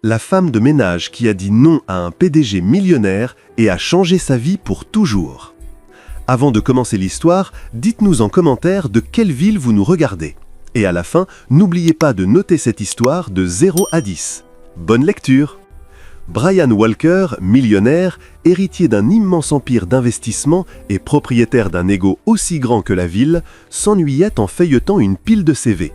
la femme de ménage qui a dit non à un PDG millionnaire et a changé sa vie pour toujours. Avant de commencer l'histoire, dites-nous en commentaire de quelle ville vous nous regardez. Et à la fin, n'oubliez pas de noter cette histoire de 0 à 10. Bonne lecture! Brian Walker, millionnaire, héritier d'un immense empire d'investissement et propriétaire d'un ego aussi grand que la ville, s'ennuyait en feuilletant une pile de CV.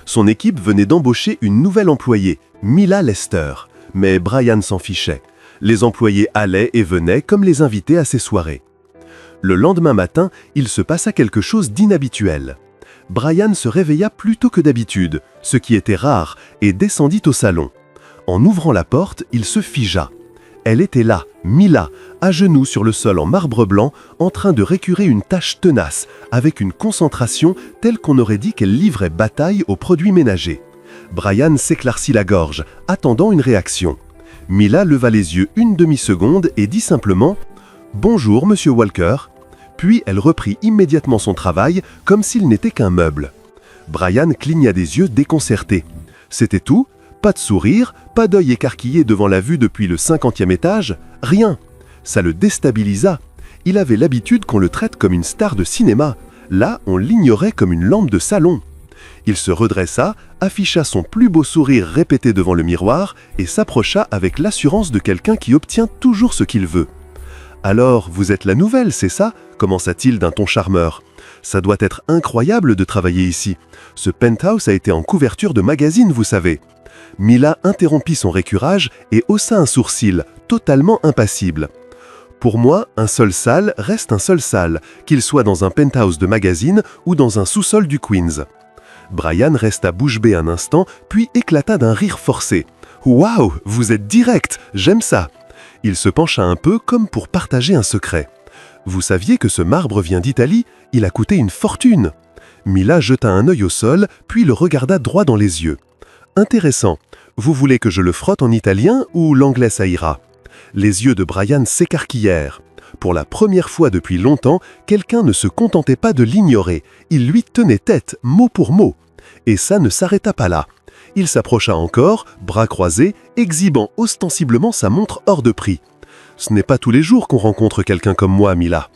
Son équipe venait d'embaucher une nouvelle employée, Mila Lester, mais Brian s'en fichait. Les employés allaient et venaient comme les invités à ses soirées. Le lendemain matin, il se passa quelque chose d'inhabituel. Brian se réveilla plus tôt que d'habitude, ce qui était rare, et descendit au salon. En ouvrant la porte, il se figea. Elle était là, Mila, à genoux sur le sol en marbre blanc, en train de récurer une tâche tenace, avec une concentration telle qu'on aurait dit qu'elle livrait bataille aux produits ménagers. Brian s'éclaircit la gorge, attendant une réaction. Mila leva les yeux une demi-seconde et dit simplement « Bonjour, monsieur Walker ». Puis elle reprit immédiatement son travail, comme s'il n'était qu'un meuble. Brian cligna des yeux déconcertés. C'était tout? Pas de sourire, pas d'œil écarquillé devant la vue depuis le 50e étage, rien. Ça le déstabilisa. Il avait l'habitude qu'on le traite comme une star de cinéma. Là, on l'ignorait comme une lampe de salon. Il se redressa, afficha son plus beau sourire répété devant le miroir et s'approcha avec l'assurance de quelqu'un qui obtient toujours ce qu'il veut. « Alors, vous êtes la nouvelle, c'est ça ?» commença-t-il d'un ton charmeur. « Ça doit être incroyable de travailler ici. Ce penthouse a été en couverture de magazine, vous savez. » Mila interrompit son récurage et haussa un sourcil, totalement impassible. « Pour moi, un seul salle reste un seul salle, qu'il soit dans un penthouse de magazine ou dans un sous-sol du Queens. » Brian resta bouche bée un instant, puis éclata d'un rire forcé. « Waouh, vous êtes direct, j'aime ça !» Il se pencha un peu comme pour partager un secret. « Vous saviez que ce marbre vient d'Italie? Il a coûté une fortune !» Mila jeta un œil au sol, puis le regarda droit dans les yeux. « Intéressant. Vous voulez que je le frotte en italien ou l'anglais ça ira ?» Les yeux de Brian s'écarquillèrent. Pour la première fois depuis longtemps, quelqu'un ne se contentait pas de l'ignorer. Il lui tenait tête, mot pour mot. Et ça ne s'arrêta pas là. Il s'approcha encore, bras croisés, exhibant ostensiblement sa montre hors de prix. « Ce n'est pas tous les jours qu'on rencontre quelqu'un comme moi, Mila. »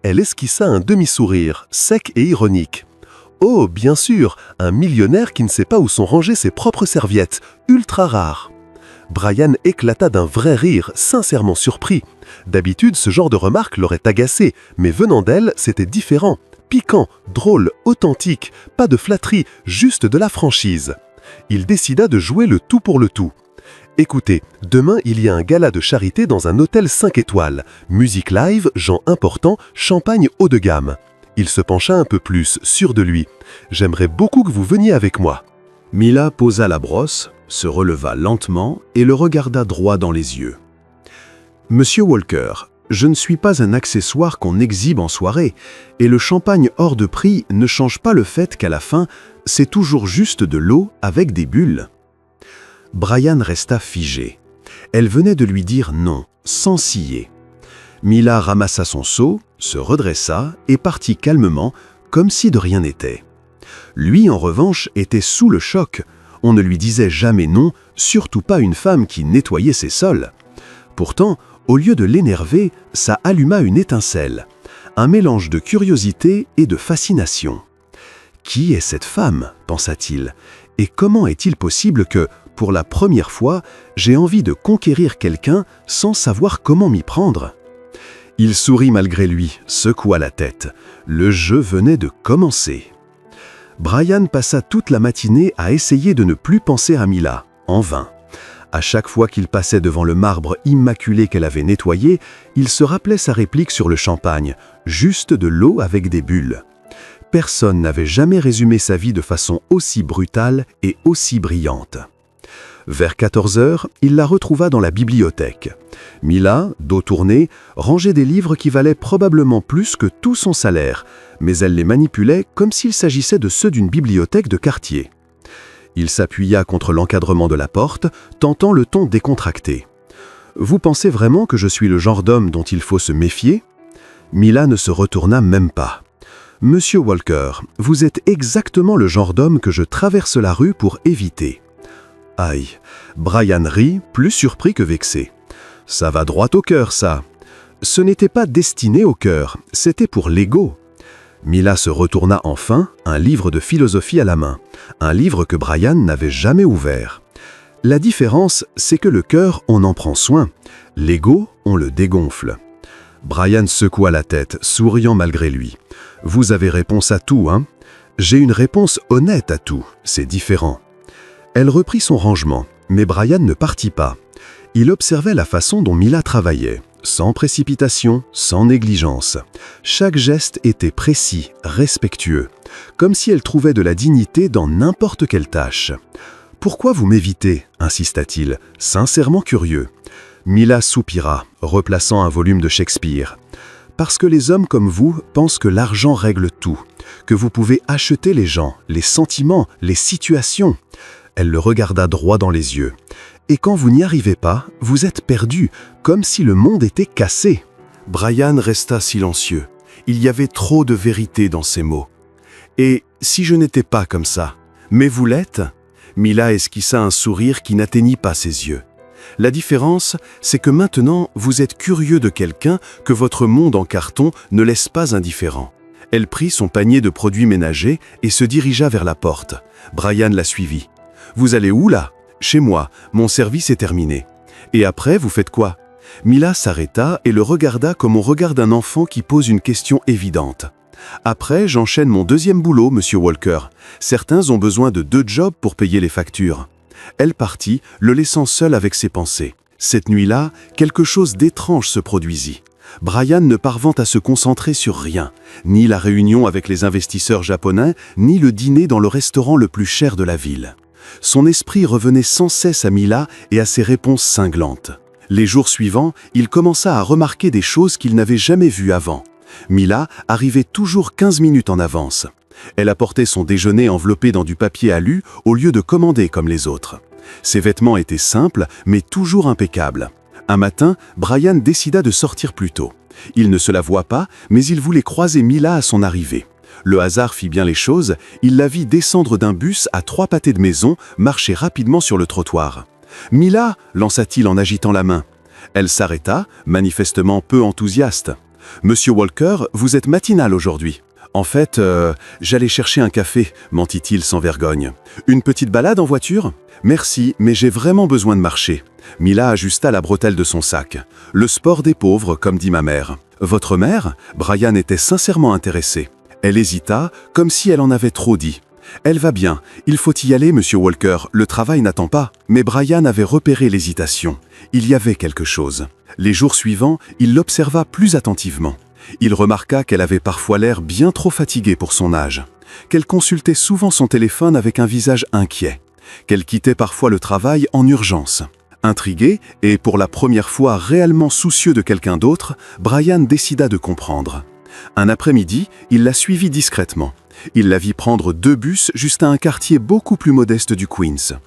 Elle esquissa un demi-sourire, sec et ironique. « Oh, bien sûr, un millionnaire qui ne sait pas où sont rangées ses propres serviettes, ultra rare. » Brian éclata d'un vrai rire, sincèrement surpris. D'habitude, ce genre de remarque l'aurait agacé, mais venant d'elle, c'était différent. Piquant, drôle, authentique, pas de flatterie, juste de la franchise. Il décida de jouer le tout pour le tout. « Écoutez, demain il y a un gala de charité dans un hôtel 5 étoiles. Musique live, gens importants, champagne haut de gamme. » Il se pencha un peu plus, sûr de lui. « J'aimerais beaucoup que vous veniez avec moi. » Mila posa la brosse, se releva lentement et le regarda droit dans les yeux. « Monsieur Walker, je ne suis pas un accessoire qu'on exhibe en soirée, et le champagne hors de prix ne change pas le fait qu'à la fin, c'est toujours juste de l'eau avec des bulles. » Brian resta figé. Elle venait de lui dire non, sans ciller. Mila ramassa son seau, se redressa et partit calmement, comme si de rien n'était. Lui, en revanche, était sous le choc. On ne lui disait jamais non, surtout pas une femme qui nettoyait ses sols. Pourtant, au lieu de l'énerver, ça alluma une étincelle. Un mélange de curiosité et de fascination. « Qui est cette femme ?» pensa-t-il. « Et comment est-il possible que, pour la première fois, j'ai envie de conquérir quelqu'un sans savoir comment m'y prendre ?» Il sourit malgré lui, secoua la tête. Le jeu venait de commencer. Brian passa toute la matinée à essayer de ne plus penser à Mila, en vain. À chaque fois qu'il passait devant le marbre immaculé qu'elle avait nettoyé, il se rappelait sa réplique sur le champagne, juste de l'eau avec des bulles. Personne n'avait jamais résumé sa vie de façon aussi brutale et aussi brillante. Vers 14 heures, il la retrouva dans la bibliothèque. Mila, dos tourné, rangeait des livres qui valaient probablement plus que tout son salaire, mais elle les manipulait comme s'il s'agissait de ceux d'une bibliothèque de quartier. Il s'appuya contre l'encadrement de la porte, tentant le ton décontracté. « Vous pensez vraiment que je suis le genre d'homme dont il faut se méfier ?» Mila ne se retourna même pas. « Monsieur Walker, vous êtes exactement le genre d'homme que je traverse la rue pour éviter. » « Aïe, Brian rit, plus surpris que vexé. Ça va droit au cœur, ça. Ce n'était pas destiné au cœur, c'était pour l'ego. Mila se retourna enfin, un livre de philosophie à la main, un livre que Brian n'avait jamais ouvert. La différence, c'est que le cœur, on en prend soin. L'ego, on le dégonfle. Brian secoua la tête, souriant malgré lui. « Vous avez réponse à tout, hein ? J'ai une réponse honnête à tout, c'est différent. » Elle reprit son rangement, mais Brian ne partit pas. Il observait la façon dont Mila travaillait, sans précipitation, sans négligence. Chaque geste était précis, respectueux, comme si elle trouvait de la dignité dans n'importe quelle tâche. « Pourquoi vous m'évitez ?» insista-t-il, sincèrement curieux. Mila soupira, replaçant un volume de Shakespeare. « Parce que les hommes comme vous pensent que l'argent règle tout, que vous pouvez acheter les gens, les sentiments, les situations. » Elle le regarda droit dans les yeux. « Et quand vous n'y arrivez pas, vous êtes perdu, comme si le monde était cassé. » Brian resta silencieux. Il y avait trop de vérité dans ces mots. « Et si je n'étais pas comme ça, mais vous l'êtes ?» Mila esquissa un sourire qui n'atteignit pas ses yeux. La différence, c'est que maintenant, vous êtes curieux de quelqu'un que votre monde en carton ne laisse pas indifférent. Elle prit son panier de produits ménagers et se dirigea vers la porte. Brian la suivit. « Vous allez où là ? » ?»« Chez moi, mon service est terminé. »« Et après, vous faites quoi ?» Mila s'arrêta et le regarda comme on regarde un enfant qui pose une question évidente. « Après, j'enchaîne mon deuxième boulot, Monsieur Walker. Certains ont besoin de 2 jobs pour payer les factures. » Elle partit, le laissant seul avec ses pensées. Cette nuit-là, quelque chose d'étrange se produisit. Brian ne parvint à se concentrer sur rien, ni la réunion avec les investisseurs japonais, ni le dîner dans le restaurant le plus cher de la ville. Son esprit revenait sans cesse à Mila et à ses réponses cinglantes. Les jours suivants, il commença à remarquer des choses qu'il n'avait jamais vues avant. Mila arrivait toujours 15 minutes en avance. Elle apportait son déjeuner enveloppé dans du papier alu au lieu de commander comme les autres. Ses vêtements étaient simples, mais toujours impeccables. Un matin, Brian décida de sortir plus tôt. Il ne se la voit pas, mais il voulait croiser Mila à son arrivée. Le hasard fit bien les choses, il la vit descendre d'un bus à 3 pâtés de maison, marcher rapidement sur le trottoir. « Mila !» lança-t-il en agitant la main. Elle s'arrêta, manifestement peu enthousiaste. « Monsieur Walker, vous êtes matinal aujourd'hui. » « En fait, j'allais chercher un café, » mentit-il sans vergogne. « Une petite balade en voiture ? Merci, mais j'ai vraiment besoin de marcher. » Mila ajusta la bretelle de son sac. « Le sport des pauvres, comme dit ma mère. »« Votre mère ?» Brian était sincèrement intéressé. Elle hésita, comme si elle en avait trop dit. « Elle va bien. Il faut y aller, Monsieur Walker. Le travail n'attend pas. » Mais Brian avait repéré l'hésitation. Il y avait quelque chose. Les jours suivants, il l'observa plus attentivement. Il remarqua qu'elle avait parfois l'air bien trop fatiguée pour son âge, qu'elle consultait souvent son téléphone avec un visage inquiet, qu'elle quittait parfois le travail en urgence. Intrigué, et pour la première fois réellement soucieux de quelqu'un d'autre, Brian décida de comprendre. Un après-midi, il la suivit discrètement. Il la vit prendre 2 bus jusqu'à un quartier beaucoup plus modeste du Queens.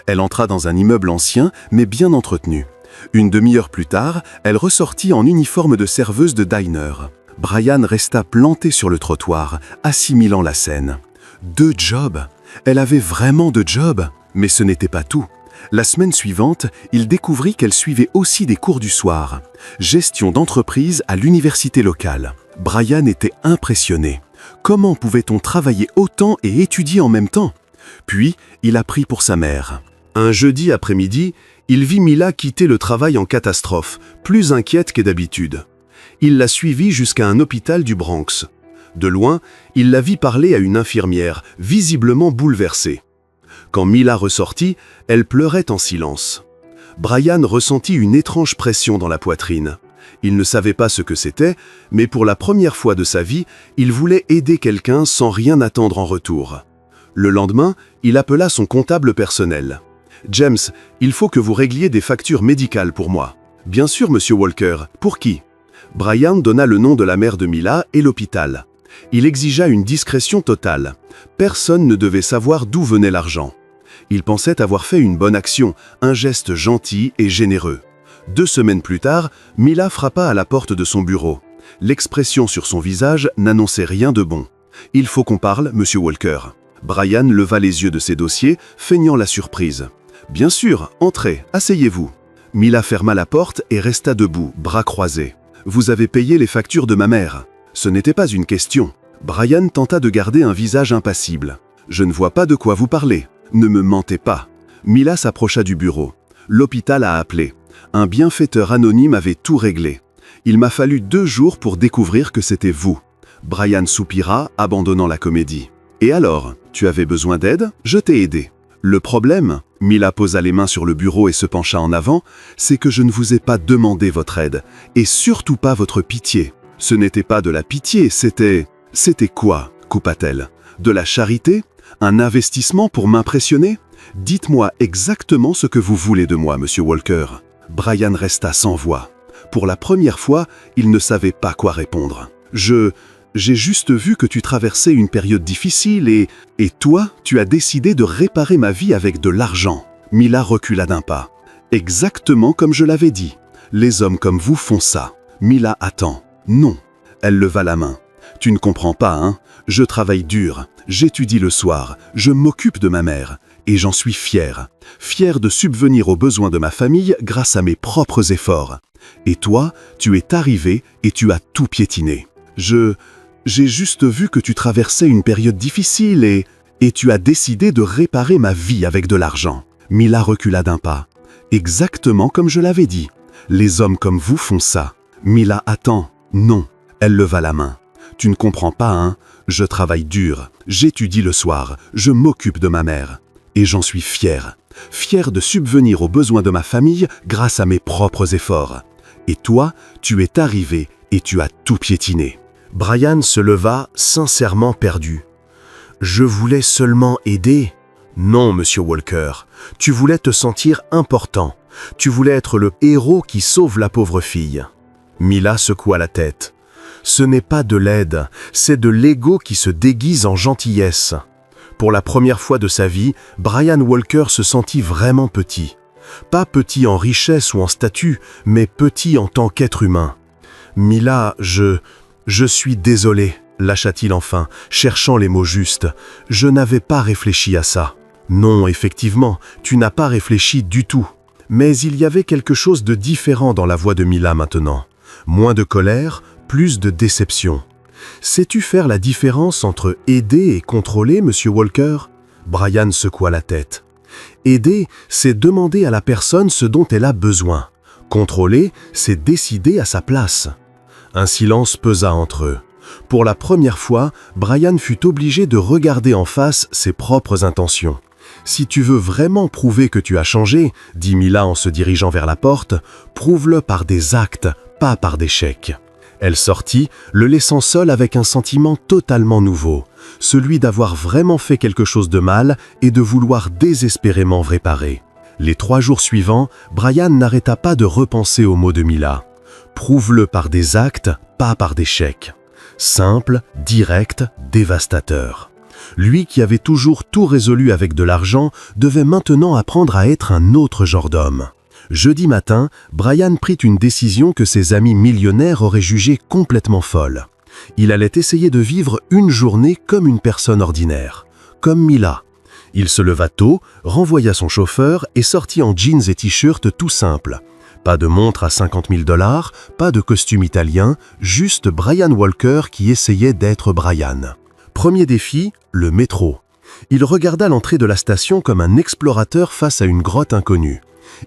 Elle entra dans un immeuble ancien, mais bien entretenu. Une demi-heure plus tard, elle ressortit en uniforme de serveuse de diner. Brian resta planté sur le trottoir, assimilant la scène. 2 jobs. Elle avait vraiment 2 jobs. Mais ce n'était pas tout. La semaine suivante, il découvrit qu'elle suivait aussi des cours du soir. Gestion d'entreprise à l'université locale. Brian était impressionné. Comment pouvait-on travailler autant et étudier en même temps ? Puis, il apprit pour sa mère. Un jeudi après-midi, il vit Mila quitter le travail en catastrophe, plus inquiète que d'habitude. Il la suivit jusqu'à un hôpital du Bronx. De loin, il la vit parler à une infirmière, visiblement bouleversée. Quand Mila ressortit, elle pleurait en silence. Brian ressentit une étrange pression dans la poitrine. Il ne savait pas ce que c'était, mais pour la première fois de sa vie, il voulait aider quelqu'un sans rien attendre en retour. Le lendemain, il appela son comptable personnel. « James, il faut que vous régliez des factures médicales pour moi. »« Bien sûr, Monsieur Walker. Pour qui ?» Brian donna le nom de la mère de Mila et l'hôpital. Il exigea une discrétion totale. Personne ne devait savoir d'où venait l'argent. Il pensait avoir fait une bonne action, un geste gentil et généreux. 2 semaines plus tard, Mila frappa à la porte de son bureau. L'expression sur son visage n'annonçait rien de bon. « Il faut qu'on parle, Monsieur Walker. » Brian leva les yeux de ses dossiers, feignant la surprise. Bien sûr, entrez, asseyez-vous. Mila ferma la porte et resta debout, bras croisés. Vous avez payé les factures de ma mère. Ce n'était pas une question. Brian tenta de garder un visage impassible. Je ne vois pas de quoi vous parlez. Ne me mentez pas. Mila s'approcha du bureau. L'hôpital a appelé. Un bienfaiteur anonyme avait tout réglé. Il m'a fallu 2 jours pour découvrir que c'était vous. Brian soupira, abandonnant la comédie. Et alors, tu avais besoin d'aide? Je t'ai aidé. Le problème, Mila posa les mains sur le bureau et se pencha en avant, c'est que je ne vous ai pas demandé votre aide, et surtout pas votre pitié. Ce n'était pas de la pitié, c'était... C'était quoi? Coupa-t-elle. De la charité? Un investissement pour m'impressionner? Dites-moi exactement ce que vous voulez de moi, monsieur Walker. Brian resta sans voix. Pour la première fois, il ne savait pas quoi répondre. J'ai juste vu que tu traversais une période difficile et toi, tu as décidé de réparer ma vie avec de l'argent. Mila recula d'un pas. Exactement comme je l'avais dit. Les hommes comme vous font ça. Mila attend. Non. Elle leva la main. Tu ne comprends pas, hein? Je travaille dur. J'étudie le soir. Je m'occupe de ma mère. Et j'en suis fier. Fier de subvenir aux besoins de ma famille grâce à mes propres efforts. Et toi, tu es arrivé et tu as tout piétiné. J'ai juste vu que tu traversais une période difficile et tu as décidé de réparer ma vie avec de l'argent. Mila recula d'un pas. Exactement comme je l'avais dit. Les hommes comme vous font ça. Mila attend. Non. Elle leva la main. Tu ne comprends pas, hein? Je travaille dur. J'étudie le soir. Je m'occupe de ma mère. Et j'en suis fier. Fier de subvenir aux besoins de ma famille grâce à mes propres efforts. Et toi, tu es arrivé et tu as tout piétiné. Brian se leva, sincèrement perdu. « Je voulais seulement aider. » Non, monsieur Walker. Tu voulais te sentir important. Tu voulais être le héros qui sauve la pauvre fille. Mila secoua la tête. « Ce n'est pas de l'aide, c'est de l'ego qui se déguise en gentillesse. » Pour la première fois de sa vie, Brian Walker se sentit vraiment petit. Pas petit en richesse ou en statut, mais petit en tant qu'être humain. « Mila, je suis désolé, lâcha-t-il enfin, cherchant les mots justes. Je n'avais pas réfléchi à ça. Non, effectivement, tu n'as pas réfléchi du tout. Mais il y avait quelque chose de différent dans la voix de Mila maintenant. Moins de colère, plus de déception. Sais-tu faire la différence entre aider et contrôler, monsieur Walker? Brian secoua la tête. Aider, c'est demander à la personne ce dont elle a besoin. Contrôler, c'est décider à sa place. Un silence pesa entre eux. Pour la première fois, Brian fut obligé de regarder en face ses propres intentions. « Si tu veux vraiment prouver que tu as changé, » dit Mila en se dirigeant vers la porte, « prouve-le par des actes, pas par des chèques. » Elle sortit, le laissant seul avec un sentiment totalement nouveau, celui d'avoir vraiment fait quelque chose de mal et de vouloir désespérément réparer. Les 3 jours suivants, Brian n'arrêta pas de repenser aux mots de Mila. Prouve-le par des actes, pas par des chèques. Simple, direct, dévastateur. Lui qui avait toujours tout résolu avec de l'argent, devait maintenant apprendre à être un autre genre d'homme. Jeudi matin, Brian prit une décision que ses amis millionnaires auraient jugée complètement folle. Il allait essayer de vivre une journée comme une personne ordinaire, comme Mila. Il se leva tôt, renvoya son chauffeur et sortit en jeans et t-shirt tout simple. Pas de montre à 50 000 $, pas de costume italien, juste Brian Walker qui essayait d'être Brian. Premier défi, le métro. Il regarda l'entrée de la station comme un explorateur face à une grotte inconnue.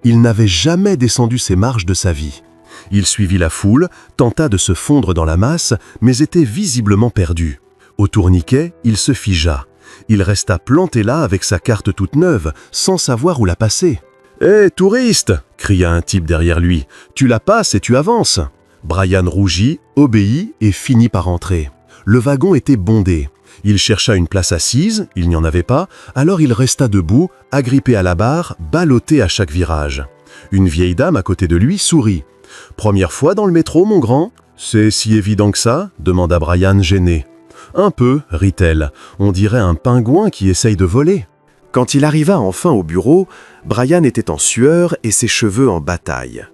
Il n'avait jamais descendu ces marches de sa vie. Il suivit la foule, tenta de se fondre dans la masse, mais était visiblement perdu. Au tourniquet, il se figea. Il resta planté là avec sa carte toute neuve, sans savoir où la passer. « Hé, touriste !» cria un type derrière lui. « Tu la passes et tu avances !» Brian rougit, obéit et finit par entrer. Le wagon était bondé. Il chercha une place assise, il n'y en avait pas, alors il resta debout, agrippé à la barre, ballotté à chaque virage. Une vieille dame à côté de lui sourit. « Première fois dans le métro, mon grand ?»« C'est si évident que ça ?» demanda Brian gêné. « Un peu, rit-elle, on dirait un pingouin qui essaye de voler. » Quand il arriva enfin au bureau, Brian était en sueur et ses cheveux en bataille.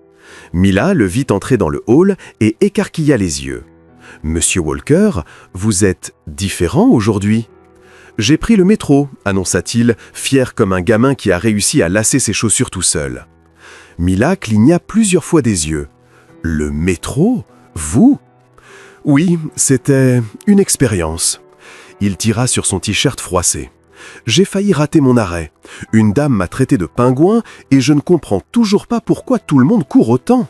Mila le vit entrer dans le hall et écarquilla les yeux. « Monsieur Walker, vous êtes différent aujourd'hui ?»« J'ai pris le métro, annonça-t-il, fier comme un gamin qui a réussi à lasser ses chaussures tout seul. Mila cligna plusieurs fois des yeux. « Le métro? Vous ?» « Oui, c'était une expérience. » Il tira sur son t-shirt froissé. « J'ai failli rater mon arrêt. Une dame m'a traité de pingouin et je ne comprends toujours pas pourquoi tout le monde court autant. »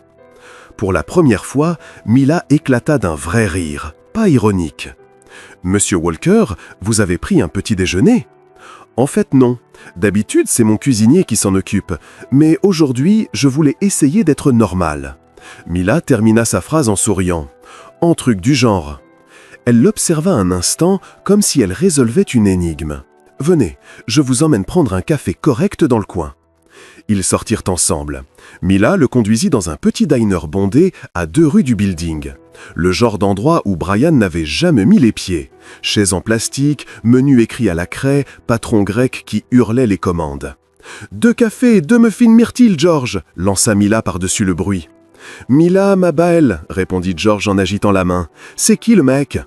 Pour la première fois, Mila éclata d'un vrai rire, pas ironique. « Monsieur Walker, vous avez pris un petit déjeuner ?»« En fait, non. D'habitude, c'est mon cuisinier qui s'en occupe. Mais aujourd'hui, je voulais essayer d'être normal. » Mila termina sa phrase en souriant. « En truc du genre. » Elle l'observa un instant comme si elle résolvait une énigme. « Venez, je vous emmène prendre un café correct dans le coin. » Ils sortirent ensemble. Mila le conduisit dans un petit diner bondé à 2 rues du building. Le genre d'endroit où Brian n'avait jamais mis les pieds. Chaises en plastique, menu écrit à la craie, patron grec qui hurlait les commandes. « 2 cafés, 2 muffins myrtilles, George !» lança Mila par-dessus le bruit. « Mila, ma belle !» répondit George en agitant la main. « C'est qui le mec ?»«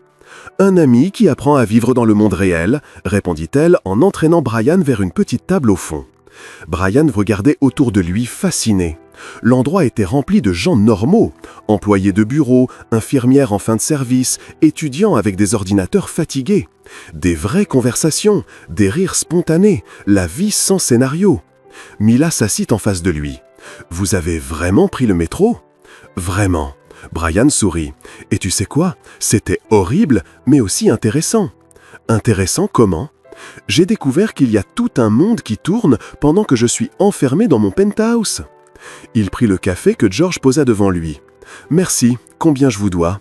Un ami qui apprend à vivre dans le monde réel » répondit-elle en entraînant Brian vers une petite table au fond. Brian regardait autour de lui fasciné. L'endroit était rempli de gens normaux, employés de bureau, infirmières en fin de service, étudiants avec des ordinateurs fatigués. Des vraies conversations, des rires spontanés, la vie sans scénario. Mila s'assit en face de lui. « Vous avez vraiment pris le métro ?»« Vraiment. » Brian sourit. « Et tu sais quoi? C'était horrible, mais aussi intéressant. »« Intéressant comment ? » J'ai découvert qu'il y a tout un monde qui tourne pendant que je suis enfermé dans mon penthouse. Il prit le café que George posa devant lui. « Merci, combien je vous dois ?»«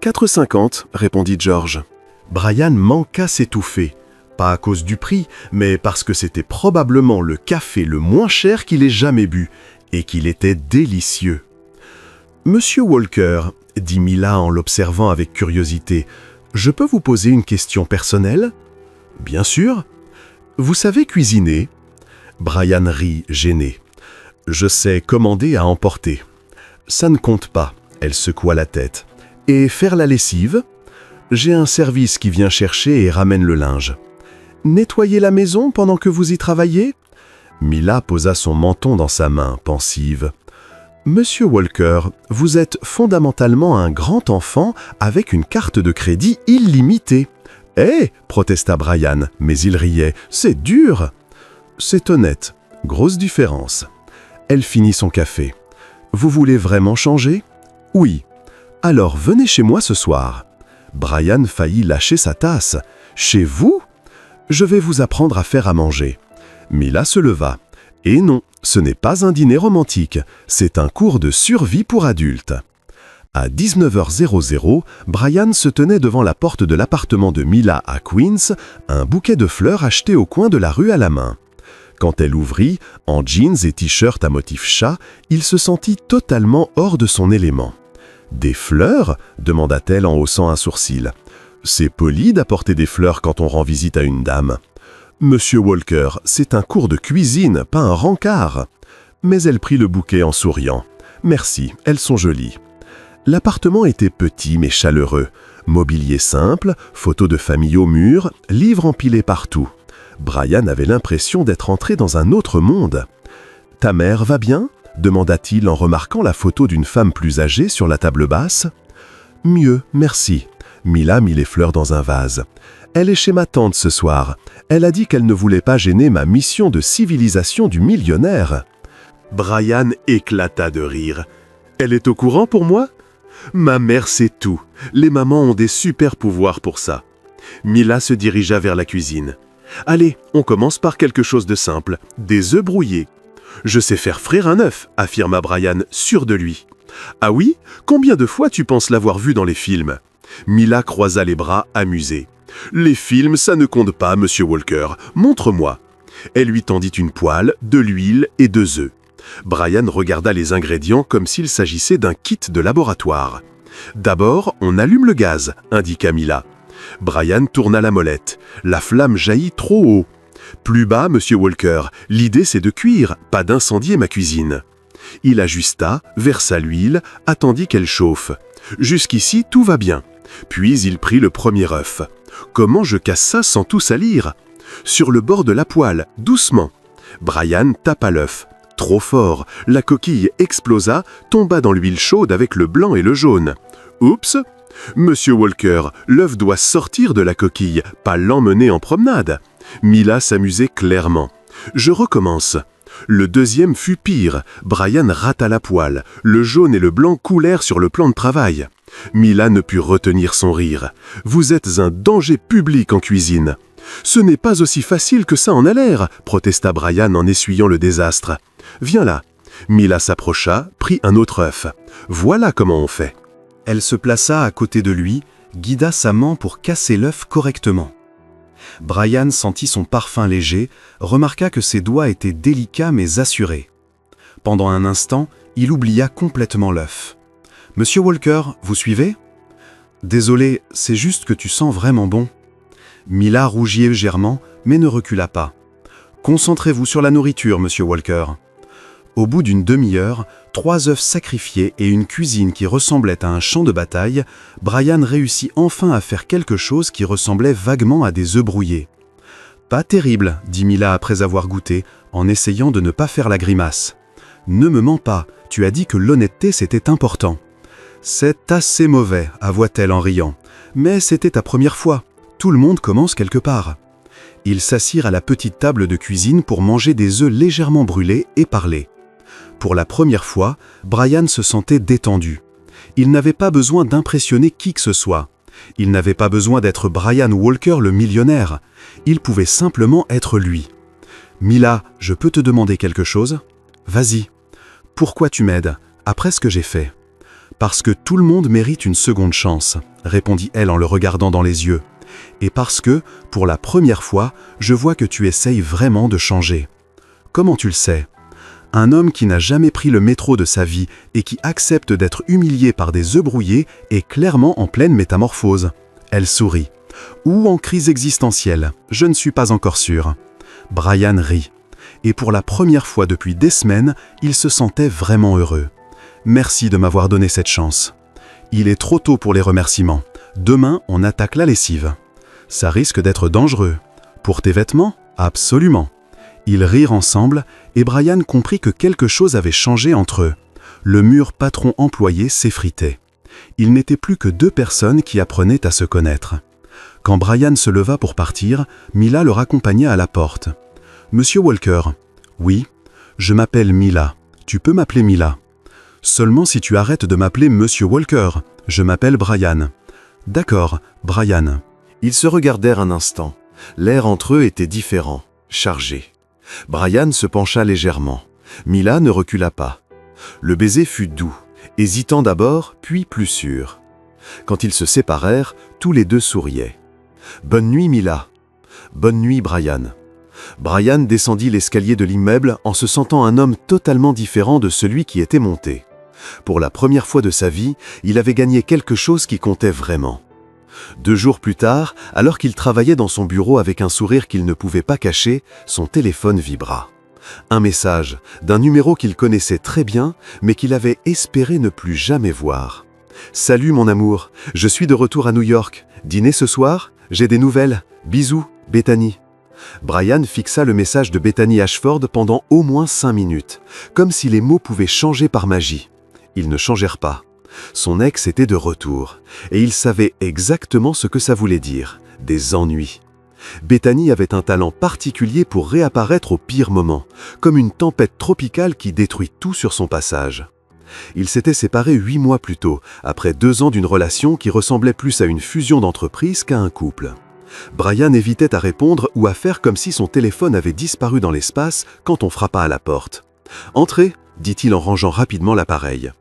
4,50 » répondit George. Brian manqua s'étouffer. Pas à cause du prix, mais parce que c'était probablement le café le moins cher qu'il ait jamais bu, et qu'il était délicieux. « Monsieur Walker, » dit Mila en l'observant avec curiosité, « je peux vous poser une question personnelle ?»« Bien sûr. »« Vous savez cuisiner ?» Brian rit, gêné. « Je sais commander à emporter. »« Ça ne compte pas. » Elle secoua la tête. « Et faire la lessive ? » J'ai un service qui vient chercher et ramène le linge. « Nettoyer la maison pendant que vous y travaillez ?» Mila posa son menton dans sa main, pensive. « Monsieur Walker, vous êtes fondamentalement un grand enfant avec une carte de crédit illimitée. »« Eh !» protesta Brian, mais il riait. « C'est dur !»« C'est honnête. Grosse différence. » Elle finit son café. « Vous voulez vraiment changer ? » ?»« Oui. »« Alors venez chez moi ce soir. » Brian faillit lâcher sa tasse. « Chez vous ? Je vais vous apprendre à faire à manger. » Mila se leva. « Et non, ce n'est pas un dîner romantique, c'est un cours de survie pour adultes. » À 19h00, Brian se tenait devant la porte de l'appartement de Mila à Queens, un bouquet de fleurs acheté au coin de la rue à la main. Quand elle ouvrit, en jeans et t-shirt à motif chat, il se sentit totalement hors de son élément. « Des fleurs ?» demanda-t-elle en haussant un sourcil. « C'est poli d'apporter des fleurs quand on rend visite à une dame. »« Monsieur Walker, c'est un cours de cuisine, pas un rencard. » Mais elle prit le bouquet en souriant. « Merci, elles sont jolies. » L'appartement était petit mais chaleureux. Mobilier simple, photos de famille au mur, livres empilés partout. Brian avait l'impression d'être entré dans un autre monde. « Ta mère va bien ?» demanda-t-il en remarquant la photo d'une femme plus âgée sur la table basse. « Mieux, merci. » Mila mit les fleurs dans un vase. « Elle est chez ma tante ce soir. Elle a dit qu'elle ne voulait pas gêner ma mission de civilisation du millionnaire. » Brian éclata de rire. « Elle est au courant pour moi ? Ma mère sait tout. Les mamans ont des super pouvoirs pour ça. » Mila se dirigea vers la cuisine. « Allez, on commence par quelque chose de simple, des œufs brouillés. »« Je sais faire frire un œuf, » affirma Brian, sûr de lui. « Ah oui ? Combien de fois tu penses l'avoir vu dans les films ?» Mila croisa les bras, amusée. « Les films, ça ne compte pas, monsieur Walker. Montre-moi. » Elle lui tendit une poêle, de l'huile et 2 œufs. Brian regarda les ingrédients comme s'il s'agissait d'un kit de laboratoire. « D'abord, on allume le gaz, » indiqua Mila. Brian tourna la molette. La flamme jaillit trop haut. « Plus bas, monsieur Walker. L'idée, c'est de cuire, pas d'incendier ma cuisine. » Il ajusta, versa l'huile, attendit qu'elle chauffe. Jusqu'ici, tout va bien. Puis il prit le premier œuf. Comment je casse ça sans tout salir? Sur le bord de la poêle, doucement. Brian tapa l'œuf. Trop fort, la coquille explosa, tomba dans l'huile chaude avec le blanc et le jaune. Oups! Monsieur Walker, l'œuf doit sortir de la coquille, pas l'emmener en promenade. Mila s'amusait clairement. Je recommence. Le deuxième fut pire. Brian rata la poêle. Le jaune et le blanc coulèrent sur le plan de travail. Mila ne put retenir son rire. « Vous êtes un danger public en cuisine. »« Ce n'est pas aussi facile que ça en a l'air, » protesta Brian en essuyant le désastre. « Viens là. » Mila s'approcha, prit un autre œuf. « Voilà comment on fait. » Elle se plaça à côté de lui, guida sa main pour casser l'œuf correctement. Brian sentit son parfum léger, remarqua que ses doigts étaient délicats mais assurés. Pendant un instant, il oublia complètement l'œuf. « Monsieur Walker, vous suivez ?»« Désolé, c'est juste que tu sens vraiment bon. » Mila rougit légèrement, mais ne recula pas. « Concentrez-vous sur la nourriture, Monsieur Walker. » Au bout d'une demi-heure, 3 œufs sacrifiés et une cuisine qui ressemblait à un champ de bataille, Brian réussit enfin à faire quelque chose qui ressemblait vaguement à des œufs brouillés. « Pas terrible, » dit Mila après avoir goûté, en essayant de ne pas faire la grimace. « Ne me mens pas, tu as dit que l'honnêteté c'était important. »« C'est assez mauvais, avoua-t-elle en riant. Mais c'était ta première fois. Tout le monde commence quelque part. » Ils s'assirent à la petite table de cuisine pour manger des œufs légèrement brûlés et parler. Pour la première fois, Brian se sentait détendu. Il n'avait pas besoin d'impressionner qui que ce soit. Il n'avait pas besoin d'être Brian Walker le millionnaire. Il pouvait simplement être lui. « Mila, je peux te demander quelque chose ? Vas-y. Pourquoi tu m'aides, après ce que j'ai fait ? » « Parce que tout le monde mérite une seconde chance, » répondit-elle en le regardant dans les yeux. « Et parce que, pour la première fois, je vois que tu essayes vraiment de changer. Comment tu le sais ? Un homme qui n'a jamais pris le métro de sa vie et qui accepte d'être humilié par des œufs brouillés est clairement en pleine métamorphose. » Elle sourit. « Ou en crise existentielle, je ne suis pas encore sûre. » Brian rit. Et pour la première fois depuis des semaines, il se sentait vraiment heureux. Merci de m'avoir donné cette chance. Il est trop tôt pour les remerciements. Demain, on attaque la lessive. Ça risque d'être dangereux. Pour tes vêtements ? Absolument. Ils rirent ensemble et Brian comprit que quelque chose avait changé entre eux. Le mur patron-employé s'effritait. Il n'était plus que 2 personnes qui apprenaient à se connaître. Quand Brian se leva pour partir, Mila le raccompagna à la porte. « Monsieur Walker. »« Oui, je m'appelle Mila. Tu peux m'appeler Mila. » Seulement si tu arrêtes de m'appeler Monsieur Walker. Je m'appelle Brian. D'accord, Brian. Ils se regardèrent un instant. L'air entre eux était différent, chargé. Brian se pencha légèrement. Mila ne recula pas. Le baiser fut doux, hésitant d'abord, puis plus sûr. Quand ils se séparèrent, tous les deux souriaient. « Bonne nuit, Mila. »« Bonne nuit, Brian. » Brian descendit l'escalier de l'immeuble en se sentant un homme totalement différent de celui qui était monté. Pour la première fois de sa vie, il avait gagné quelque chose qui comptait vraiment. 2 jours plus tard, alors qu'il travaillait dans son bureau avec un sourire qu'il ne pouvait pas cacher, son téléphone vibra. Un message, d'un numéro qu'il connaissait très bien, mais qu'il avait espéré ne plus jamais voir. « Salut mon amour, je suis de retour à New York. Dîner ce soir ? J'ai des nouvelles. Bisous, Bethany. » Brian fixa le message de Bethany Ashford pendant au moins 5 minutes, comme si les mots pouvaient changer par magie. Ils ne changèrent pas. Son ex était de retour, et il savait exactement ce que ça voulait dire, des ennuis. Bethany avait un talent particulier pour réapparaître au pire moment, comme une tempête tropicale qui détruit tout sur son passage. Ils s'étaient séparés 8 mois plus tôt, après 2 ans d'une relation qui ressemblait plus à une fusion d'entreprise qu'à un couple. Brian évitait à répondre ou à faire comme si son téléphone avait disparu dans l'espace quand on frappa à la porte. « Entrez » dit-il en rangeant rapidement l'appareil.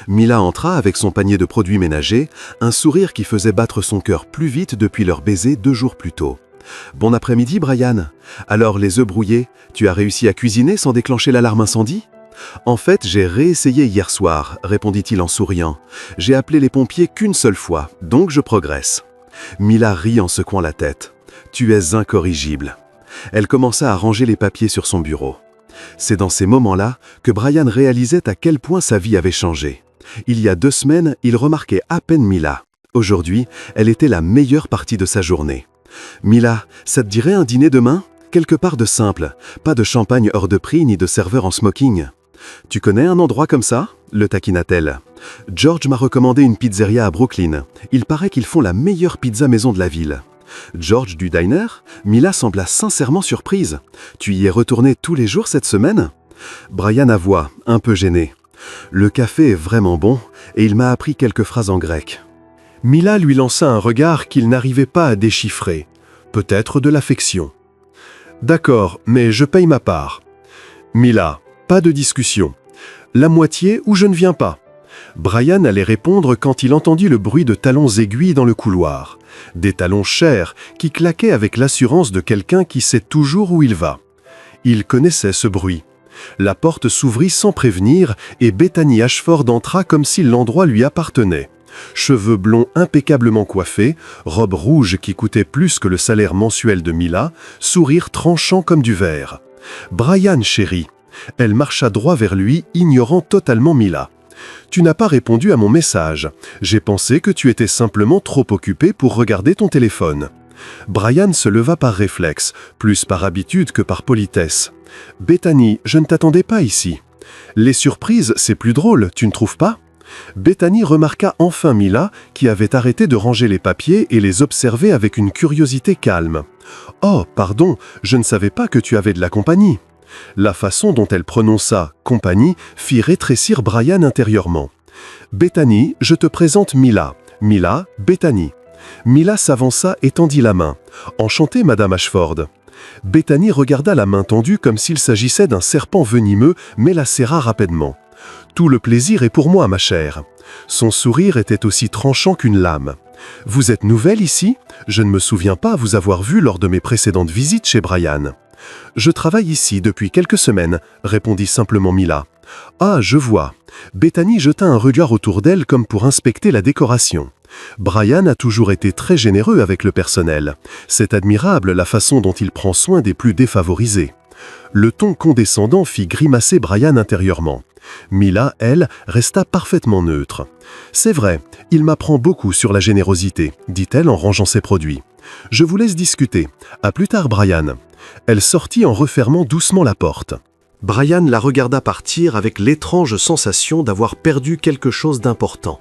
Mila entra avec son panier de produits ménagers, un sourire qui faisait battre son cœur plus vite depuis leur baiser 2 jours plus tôt. « Bon après-midi, Brian. Alors, les œufs brouillés, tu as réussi à cuisiner sans déclencher l'alarme incendie ? » « En fait, j'ai réessayé hier soir, » répondit-il en souriant. « J'ai appelé les pompiers qu'une seule fois, donc je progresse. » Mila rit en secouant la tête. « Tu es incorrigible. » Elle commença à ranger les papiers sur son bureau. C'est dans ces moments-là que Brian réalisait à quel point sa vie avait changé. Il y a 2 semaines, il remarquait à peine Mila. Aujourd'hui, elle était la meilleure partie de sa journée. « Mila, ça te dirait un dîner demain ? Quelque part de simple, pas de champagne hors de prix ni de serveur en smoking. » « Tu connais un endroit comme ça ?» le taquina-t-elle. « George m'a recommandé une pizzeria à Brooklyn. Il paraît qu'ils font la meilleure pizza maison de la ville. » George du diner ? Mila sembla sincèrement surprise. « Tu y es retourné tous les jours cette semaine ?» Brian avoua, un peu gêné. « Le café est vraiment bon et il m'a appris quelques phrases en grec. » Mila lui lança un regard qu'il n'arrivait pas à déchiffrer. Peut-être de l'affection. « D'accord, mais je paye ma part. » « Mila, pas de discussion. La moitié ou je ne viens pas. » Brian allait répondre quand il entendit le bruit de talons aiguilles dans le couloir. Des talons chers qui claquaient avec l'assurance de quelqu'un qui sait toujours où il va. Il connaissait ce bruit. La porte s'ouvrit sans prévenir et Bethany Ashford entra comme si l'endroit lui appartenait. Cheveux blonds impeccablement coiffés, robe rouge qui coûtait plus que le salaire mensuel de Mila, sourire tranchant comme du verre. « Brian, chérie !» Elle marcha droit vers lui, ignorant totalement Mila. « Tu n'as pas répondu à mon message. J'ai pensé que tu étais simplement trop occupé pour regarder ton téléphone. » Brian se leva par réflexe, plus par habitude que par politesse. « Bethany, je ne t'attendais pas ici. Les surprises, c'est plus drôle, tu ne trouves pas ?» Bethany remarqua enfin Mila, qui avait arrêté de ranger les papiers et les observait avec une curiosité calme. « Oh, pardon, je ne savais pas que tu avais de la compagnie. » La façon dont elle prononça « compagnie » fit rétrécir Brian intérieurement. « Bethany, je te présente Mila. Mila, Bethany. » Mila s'avança et tendit la main. « Enchantée, Madame Ashford. » Bethany regarda la main tendue comme s'il s'agissait d'un serpent venimeux, mais la serra rapidement. « Tout le plaisir est pour moi, ma chère. » Son sourire était aussi tranchant qu'une lame. « Vous êtes nouvelle ici ? Je ne me souviens pas vous avoir vu lors de mes précédentes visites chez Brian. » « Je travaille ici depuis quelques semaines, » répondit simplement Mila. « Ah, je vois. » Bethany jeta un regard autour d'elle comme pour inspecter la décoration. Brian a toujours été très généreux avec le personnel. C'est admirable la façon dont il prend soin des plus défavorisés. Le ton condescendant fit grimacer Brian intérieurement. Mila, elle, resta parfaitement neutre. « C'est vrai, il m'apprend beaucoup sur la générosité, » dit-elle en rangeant ses produits. « Je vous laisse discuter. À plus tard, Brian. » Elle sortit en refermant doucement la porte. Brian la regarda partir avec l'étrange sensation d'avoir perdu quelque chose d'important.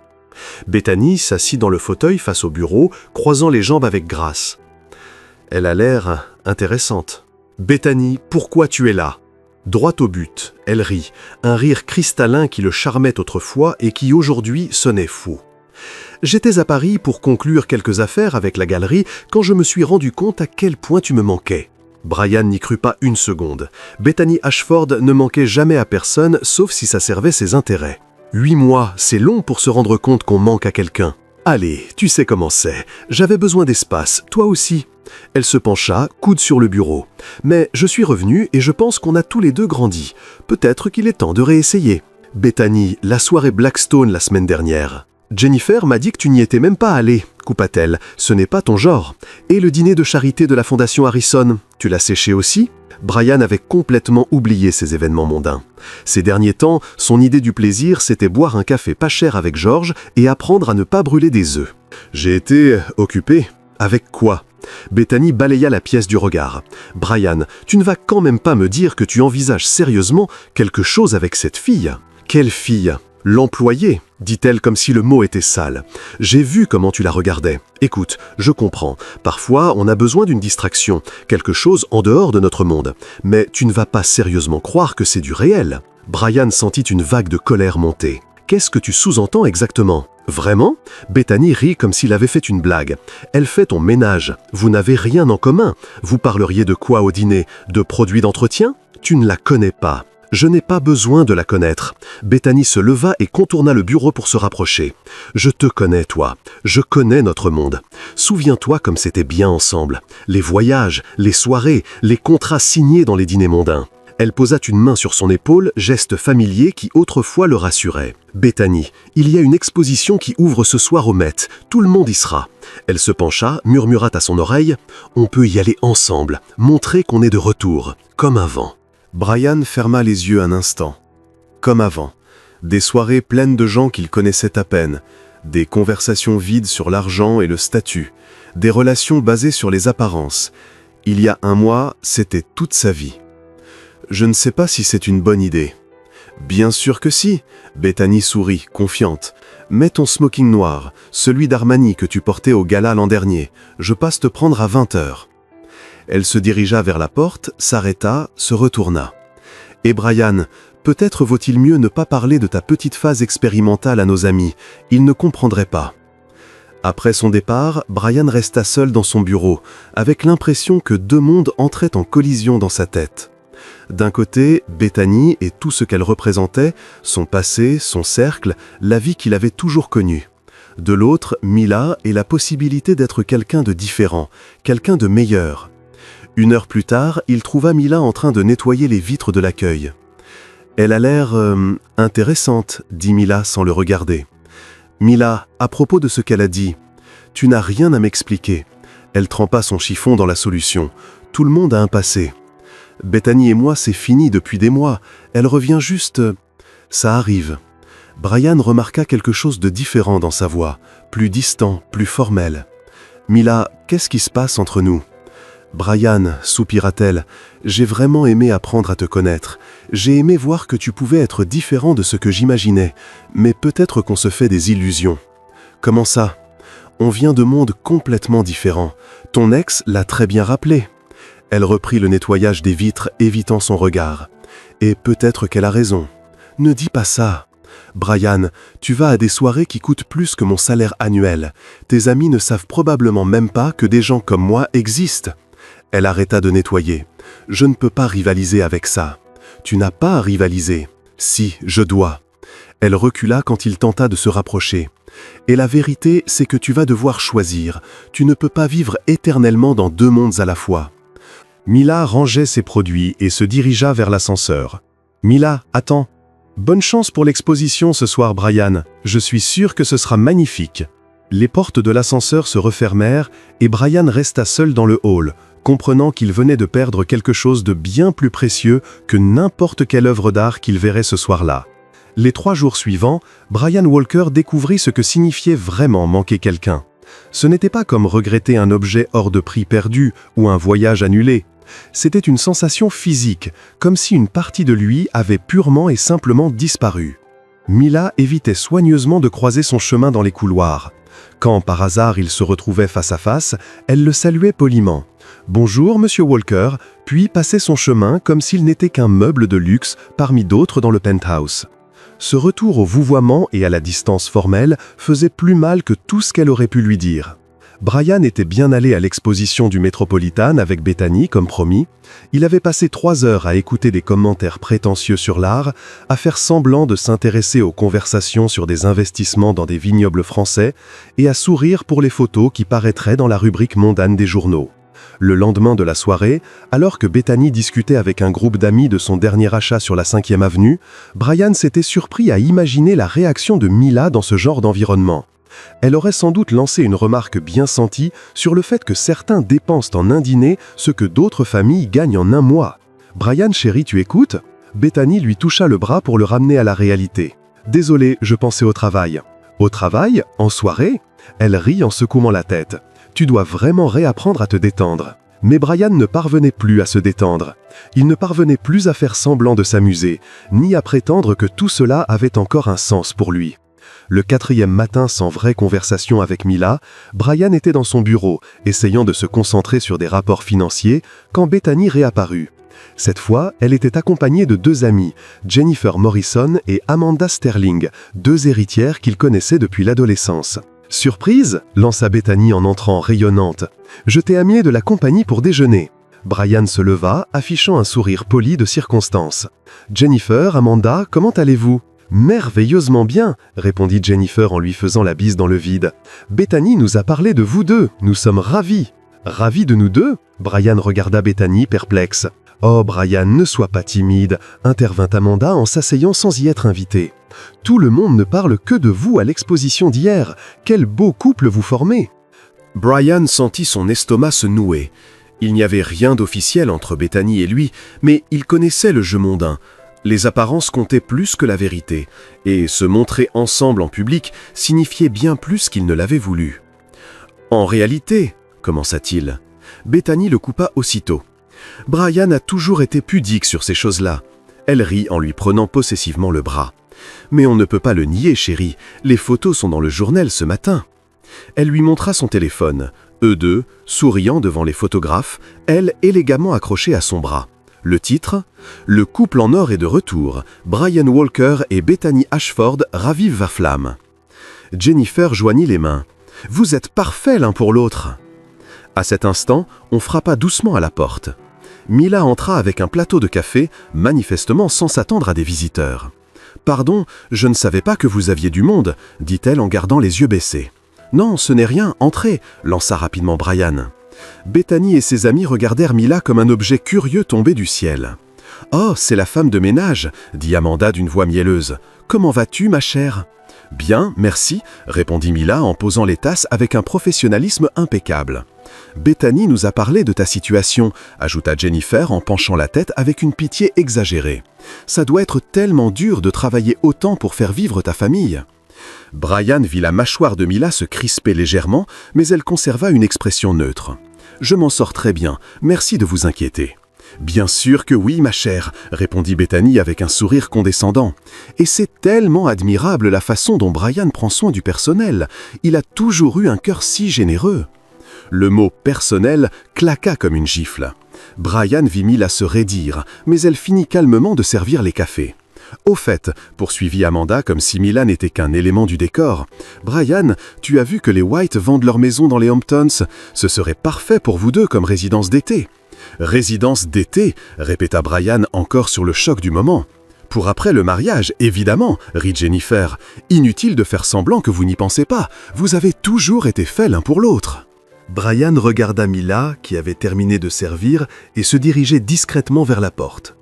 Bethany s'assit dans le fauteuil face au bureau, croisant les jambes avec grâce. « Elle a l'air intéressante. »« Bethany, pourquoi tu es là ?» Droit au but, elle rit, un rire cristallin qui le charmait autrefois et qui aujourd'hui sonnait fou. « J'étais à Paris pour conclure quelques affaires avec la galerie quand je me suis rendu compte à quel point tu me manquais. » Brian n'y crut pas une seconde. Bethany Ashford ne manquait jamais à personne, sauf si ça servait ses intérêts. 8 mois, c'est long pour se rendre compte qu'on manque à quelqu'un. Allez, tu sais comment c'est. J'avais besoin d'espace, toi aussi. Elle se pencha, coude sur le bureau. Mais je suis revenu et je pense qu'on a tous les deux grandi. Peut-être qu'il est temps de réessayer. Bethany, la soirée Blackstone la semaine dernière. Jennifer m'a dit que tu n'y étais même pas allé, coupa-t-elle. Ce n'est pas ton genre. Et le dîner de charité de la Fondation Harrison, tu l'as séché aussi ? Brian avait complètement oublié ces événements mondains. Ces derniers temps, son idée du plaisir, c'était boire un café pas cher avec George et apprendre à ne pas brûler des œufs. J'ai été occupé. Avec quoi ? Bethany balaya la pièce du regard. Brian, tu ne vas quand même pas me dire que tu envisages sérieusement quelque chose avec cette fille ? Quelle fille ? L'employé, dit-elle comme si le mot était sale. J'ai vu comment tu la regardais. Écoute, je comprends. Parfois, on a besoin d'une distraction, quelque chose en dehors de notre monde. Mais tu ne vas pas sérieusement croire que c'est du réel. Brian sentit une vague de colère monter. Qu'est-ce que tu sous-entends exactement ? Vraiment ? Bethany rit comme s'il avait fait une blague. Elle fait ton ménage. Vous n'avez rien en commun. Vous parleriez de quoi au dîner ? De produits d'entretien ? Tu ne la connais pas. Je n'ai pas besoin de la connaître. Bethany se leva et contourna le bureau pour se rapprocher. Je te connais, toi. Je connais notre monde. Souviens-toi comme c'était bien ensemble. Les voyages, les soirées, les contrats signés dans les dîners mondains. Elle posa une main sur son épaule, geste familier qui autrefois le rassurait. « Bethany, il y a une exposition qui ouvre ce soir au Met. Tout le monde y sera. » Elle se pencha, murmura à son oreille « On peut y aller ensemble, montrer qu'on est de retour, comme avant. » Brian ferma les yeux un instant. Comme avant. Des soirées pleines de gens qu'il connaissait à peine. Des conversations vides sur l'argent et le statut, des relations basées sur les apparences. Il y a un mois, c'était toute sa vie. Je ne sais pas si c'est une bonne idée. Bien sûr que si, Bethany sourit, confiante. Mets ton smoking noir, celui d'Armani que tu portais au gala l'an dernier. Je passe te prendre à 20h. Elle se dirigea vers la porte, s'arrêta, se retourna. Et Brian, peut-être vaut-il mieux ne pas parler de ta petite phase expérimentale à nos amis, ils ne comprendraient pas. Après son départ, Brian resta seul dans son bureau, avec l'impression que deux mondes entraient en collision dans sa tête. D'un côté, Bethany et tout ce qu'elle représentait, son passé, son cercle, la vie qu'il avait toujours connue. De l'autre, Mila et la possibilité d'être quelqu'un de différent, quelqu'un de meilleur. 1 heure plus tard, il trouva Mila en train de nettoyer les vitres de l'accueil. « Elle a l'air intéressante », dit Mila sans le regarder. « Mila, à propos de ce qu'elle a dit, tu n'as rien à m'expliquer. » Elle trempa son chiffon dans la solution. « Tout le monde a un passé. Bethany et moi, c'est fini depuis des mois. Elle revient juste... Ça arrive. » Brian remarqua quelque chose de différent dans sa voix, plus distant, plus formel. « Mila, qu'est-ce qui se passe entre nous ?» « Brian, soupira-t-elle, j'ai vraiment aimé apprendre à te connaître. J'ai aimé voir que tu pouvais être différent de ce que j'imaginais, mais peut-être qu'on se fait des illusions. » « Comment ça ? On vient de mondes complètement différents. Ton ex l'a très bien rappelé. » Elle reprit le nettoyage des vitres, évitant son regard. « Et peut-être qu'elle a raison. Ne dis pas ça. Brian, tu vas à des soirées qui coûtent plus que mon salaire annuel. Tes amis ne savent probablement même pas que des gens comme moi existent. » Elle arrêta de nettoyer. « Je ne peux pas rivaliser avec ça. »« Tu n'as pas à rivaliser. »« Si, je dois. » Elle recula quand il tenta de se rapprocher. « Et la vérité, c'est que tu vas devoir choisir. Tu ne peux pas vivre éternellement dans deux mondes à la fois. » Mila rangeait ses produits et se dirigea vers l'ascenseur. « Mila, attends. Bonne chance pour l'exposition ce soir, Brian. Je suis sûr que ce sera magnifique. » Les portes de l'ascenseur se refermèrent et Brian resta seul dans le hall, comprenant qu'il venait de perdre quelque chose de bien plus précieux que n'importe quelle œuvre d'art qu'il verrait ce soir-là. Les 3 jours suivants, Brian Walker découvrit ce que signifiait vraiment manquer quelqu'un. Ce n'était pas comme regretter un objet hors de prix perdu ou un voyage annulé. C'était une sensation physique, comme si une partie de lui avait purement et simplement disparu. Mila évitait soigneusement de croiser son chemin dans les couloirs. Quand, par hasard, ils se retrouvaient face à face, elle le saluait poliment. « Bonjour, monsieur Walker », puis passait son chemin comme s'il n'était qu'un meuble de luxe parmi d'autres dans le penthouse. Ce retour au vouvoiement et à la distance formelle faisait plus mal que tout ce qu'elle aurait pu lui dire. Brian était bien allé à l'exposition du Metropolitan avec Bethany, comme promis. Il avait passé 3 heures à écouter des commentaires prétentieux sur l'art, à faire semblant de s'intéresser aux conversations sur des investissements dans des vignobles français et à sourire pour les photos qui paraîtraient dans la rubrique mondaine des journaux. Le lendemain de la soirée, alors que Bethany discutait avec un groupe d'amis de son dernier achat sur la 5e avenue, Brian s'était surpris à imaginer la réaction de Mila dans ce genre d'environnement. Elle aurait sans doute lancé une remarque bien sentie sur le fait que certains dépensent en un dîner ce que d'autres familles gagnent en un mois. « Brian, chéri, tu écoutes ?» Bethany lui toucha le bras pour le ramener à la réalité. « Désolé, je pensais au travail. »« Au travail ? En soirée ?» Elle rit en secouant la tête. « Tu dois vraiment réapprendre à te détendre. » Mais Brian ne parvenait plus à se détendre. Il ne parvenait plus à faire semblant de s'amuser, ni à prétendre que tout cela avait encore un sens pour lui. Le 4e matin sans vraie conversation avec Mila, Brian était dans son bureau, essayant de se concentrer sur des rapports financiers, quand Bethany réapparut. Cette fois, elle était accompagnée de 2 amies, Jennifer Morrison et Amanda Sterling, 2 héritières qu'il connaissait depuis l'adolescence. « Surprise !» lança Bethany en entrant rayonnante. « Je t'ai amené de la compagnie pour déjeuner. » Brian se leva, affichant un sourire poli de circonstance. « Jennifer, Amanda, comment allez-vous » « Merveilleusement bien !» répondit Jennifer en lui faisant la bise dans le vide. « Bethany nous a parlé de vous 2, nous sommes ravis. »« Ravis de nous 2 ?» Brian regarda Bethany perplexe. « Oh Brian, ne sois pas timide » intervint Amanda en s'asseyant sans y être invitée. « Tout le monde ne parle que de vous à l'exposition d'hier. Quel beau couple vous formez !» Brian sentit son estomac se nouer. Il n'y avait rien d'officiel entre Bethany et lui, mais il connaissait le jeu mondain. Les apparences comptaient plus que la vérité, et se montrer ensemble en public signifiait bien plus qu'ils ne l'avaient voulu. « En réalité, commença-t-il, Bethany le coupa aussitôt. Brian a toujours été pudique sur ces choses-là. Elle rit en lui prenant possessivement le bras. Mais on ne peut pas le nier, chérie, les photos sont dans le journal ce matin. Elle lui montra son téléphone, eux deux, souriant devant les photographes, elle élégamment accrochée à son bras. Le titre : Le couple en or est de retour. Brian Walker et Bethany Ashford ravivent la flamme. Jennifer joignit les mains. Vous êtes parfaits l'un pour l'autre. À cet instant, on frappa doucement à la porte. Mila entra avec un plateau de café, manifestement sans s'attendre à des visiteurs. « Pardon, je ne savais pas que vous aviez du monde », dit-elle en gardant les yeux baissés. « Non, ce n'est rien, entrez », lança rapidement Brian. Bethany et ses amis regardèrent Mila comme un objet curieux tombé du ciel. « Oh, c'est la femme de ménage », dit Amanda d'une voix mielleuse. « Comment vas-tu, ma chère ?»« Bien, merci », répondit Mila en posant les tasses avec un professionnalisme impeccable. « Bethany nous a parlé de ta situation », ajouta Jennifer en penchant la tête avec une pitié exagérée. « Ça doit être tellement dur de travailler autant pour faire vivre ta famille. » Brian vit la mâchoire de Mila se crisper légèrement, mais elle conserva une expression neutre. « Je m'en sors très bien, merci de vous inquiéter. »« Bien sûr que oui, ma chère, » répondit Bethany avec un sourire condescendant. « Et c'est tellement admirable la façon dont Brian prend soin du personnel. Il a toujours eu un cœur si généreux. » Le mot « personnel » claqua comme une gifle. Brian vit Mila se raidir, mais elle finit calmement de servir les cafés. « Au fait, » poursuivit Amanda comme si Mila n'était qu'un élément du décor, « Brian, tu as vu que les White vendent leur maison dans les Hamptons. Ce serait parfait pour vous deux comme résidence d'été. »« Résidence d'été » répéta Brian encore sur le choc du moment. « Pour après le mariage, évidemment, » rit Jennifer. « Inutile de faire semblant que vous n'y pensez pas. Vous avez toujours été faits l'un pour l'autre. » Brian regarda Mila, qui avait terminé de servir, et se dirigeait discrètement vers la porte.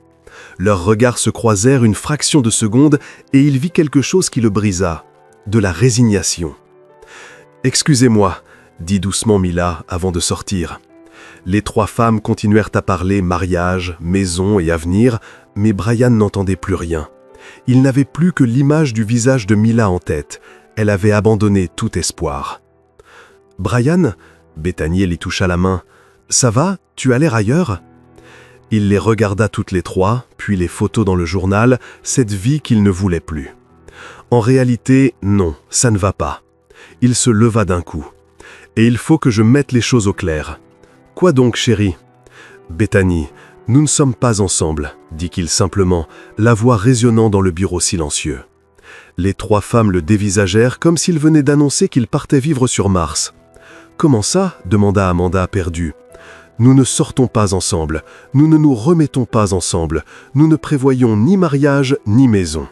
Leurs regards se croisèrent une fraction de seconde et il vit quelque chose qui le brisa, de la résignation. « Excusez-moi », dit doucement Mila avant de sortir. Les trois femmes continuèrent à parler mariage, maison et avenir, mais Brian n'entendait plus rien. Il n'avait plus que l'image du visage de Mila en tête. Elle avait abandonné tout espoir. « Brian ?» Bethany lui toucha la main. « Ça va? Tu as l'air ailleurs ?» Il les regarda toutes les trois, puis les photos dans le journal, cette vie qu'il ne voulait plus. En réalité, non, ça ne va pas. Il se leva d'un coup. « Et il faut que je mette les choses au clair. »« Quoi donc, chérie ?»« Bethany, nous ne sommes pas ensemble, » dit-il simplement, la voix résonnant dans le bureau silencieux. Les trois femmes le dévisagèrent comme s'il venait d'annoncer qu'il partait vivre sur Mars. « Comment ça ?» demanda Amanda perdue. « Nous ne sortons pas ensemble, nous ne nous remettons pas ensemble, nous ne prévoyons ni mariage ni maison. »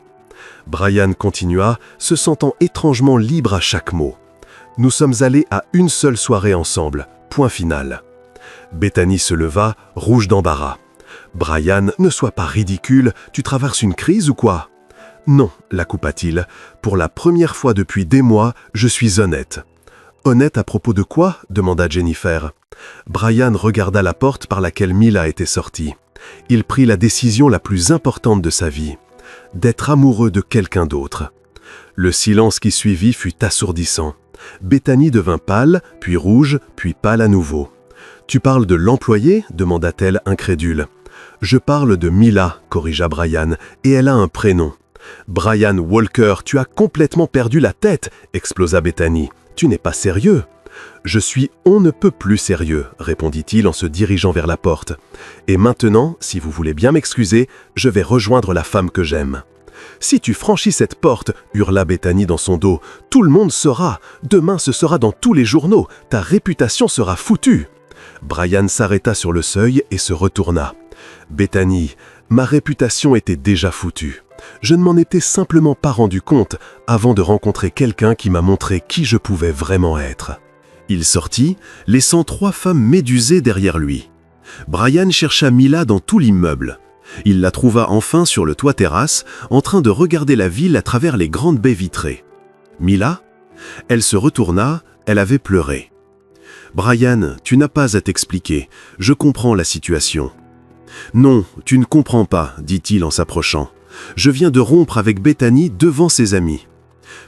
Brian continua, se sentant étrangement libre à chaque mot. « Nous sommes allés à une seule soirée ensemble, point final. » Bethany se leva, rouge d'embarras. « Brian, ne sois pas ridicule, tu traverses une crise ou quoi ?»« Non, la coupa-t-il, pour la première fois depuis des mois, je suis honnête. » « Honnête à propos de quoi ?» demanda Jennifer. Brian regarda la porte par laquelle Mila était sortie. Il prit la décision la plus importante de sa vie, d'être amoureux de quelqu'un d'autre. Le silence qui suivit fut assourdissant. Bethany devint pâle, puis rouge, puis pâle à nouveau. « Tu parles de l'employé ?» demanda-t-elle incrédule. « Je parle de Mila, corrigea Brian, et elle a un prénom. »« Brian Walker, tu as complètement perdu la tête !» explosa Bethany. « Tu n'es pas sérieux !»« Je suis on ne peut plus sérieux, » répondit-il en se dirigeant vers la porte. « Et maintenant, si vous voulez bien m'excuser, je vais rejoindre la femme que j'aime. »« Si tu franchis cette porte, » hurla Bethany dans son dos, « tout le monde saura. Demain, ce sera dans tous les journaux. Ta réputation sera foutue. » Brian s'arrêta sur le seuil et se retourna. « Bethany, ma réputation était déjà foutue. Je ne m'en étais simplement pas rendu compte avant de rencontrer quelqu'un qui m'a montré qui je pouvais vraiment être. » Il sortit, laissant trois femmes médusées derrière lui. Brian chercha Mila dans tout l'immeuble. Il la trouva enfin sur le toit terrasse, en train de regarder la ville à travers les grandes baies vitrées. Mila ? Elle se retourna, elle avait pleuré. « Brian, tu n'as pas à t'expliquer, je comprends la situation. »« Non, tu ne comprends pas, dit-il en s'approchant. Je viens de rompre avec Bethany devant ses amis.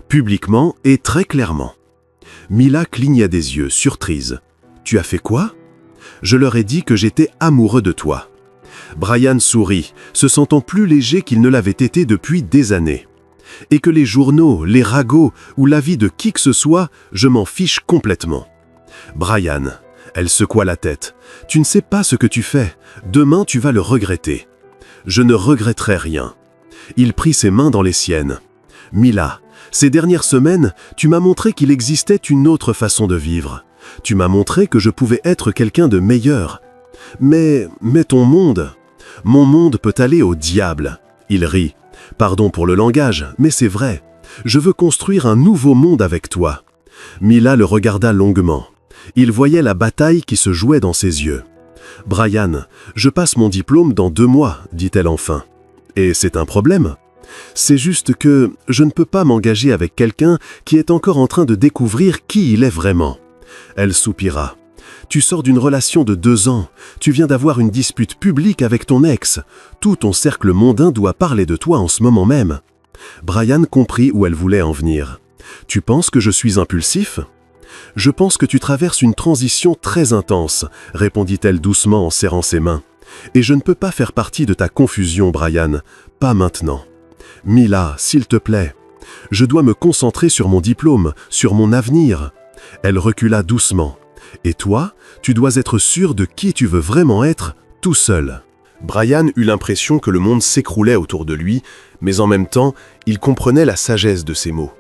Publiquement et très clairement. » Mila cligna des yeux, surprise. « Tu as fait quoi ?»« Je leur ai dit que j'étais amoureux de toi. » Brian sourit, se sentant plus léger qu'il ne l'avait été depuis des années. « Et que les journaux, les ragots ou l'avis de qui que ce soit, je m'en fiche complètement. » Brian, elle secoua la tête. « Tu ne sais pas ce que tu fais. Demain, tu vas le regretter. » « Je ne regretterai rien. » Il prit ses mains dans les siennes. « Mila, ces dernières semaines, tu m'as montré qu'il existait une autre façon de vivre. Tu m'as montré que je pouvais être quelqu'un de meilleur. Mais ton monde, mon monde peut aller au diable. » Il rit. « Pardon pour le langage, mais c'est vrai. Je veux construire un nouveau monde avec toi. » Mila le regarda longuement. Il voyait la bataille qui se jouait dans ses yeux. « Brian, je passe mon diplôme dans 2 mois, dit-elle enfin. Et c'est un problème. C'est juste que je ne peux pas m'engager avec quelqu'un qui est encore en train de découvrir qui il est vraiment. » Elle soupira. « Tu sors d'une relation de 2 ans. Tu viens d'avoir une dispute publique avec ton ex. Tout ton cercle mondain doit parler de toi en ce moment même. » Brian comprit où elle voulait en venir. « Tu penses que je suis impulsif ? » « Je pense que tu traverses une transition très intense, » répondit-elle doucement en serrant ses mains. « Et je ne peux pas faire partie de ta confusion, Brian. Pas maintenant. Mila, s'il te plaît. Je dois me concentrer sur mon diplôme, sur mon avenir. » Elle recula doucement. « Et toi, tu dois être sûr de qui tu veux vraiment être, tout seul. » Brian eut l'impression que le monde s'écroulait autour de lui, mais en même temps, il comprenait la sagesse de ces mots.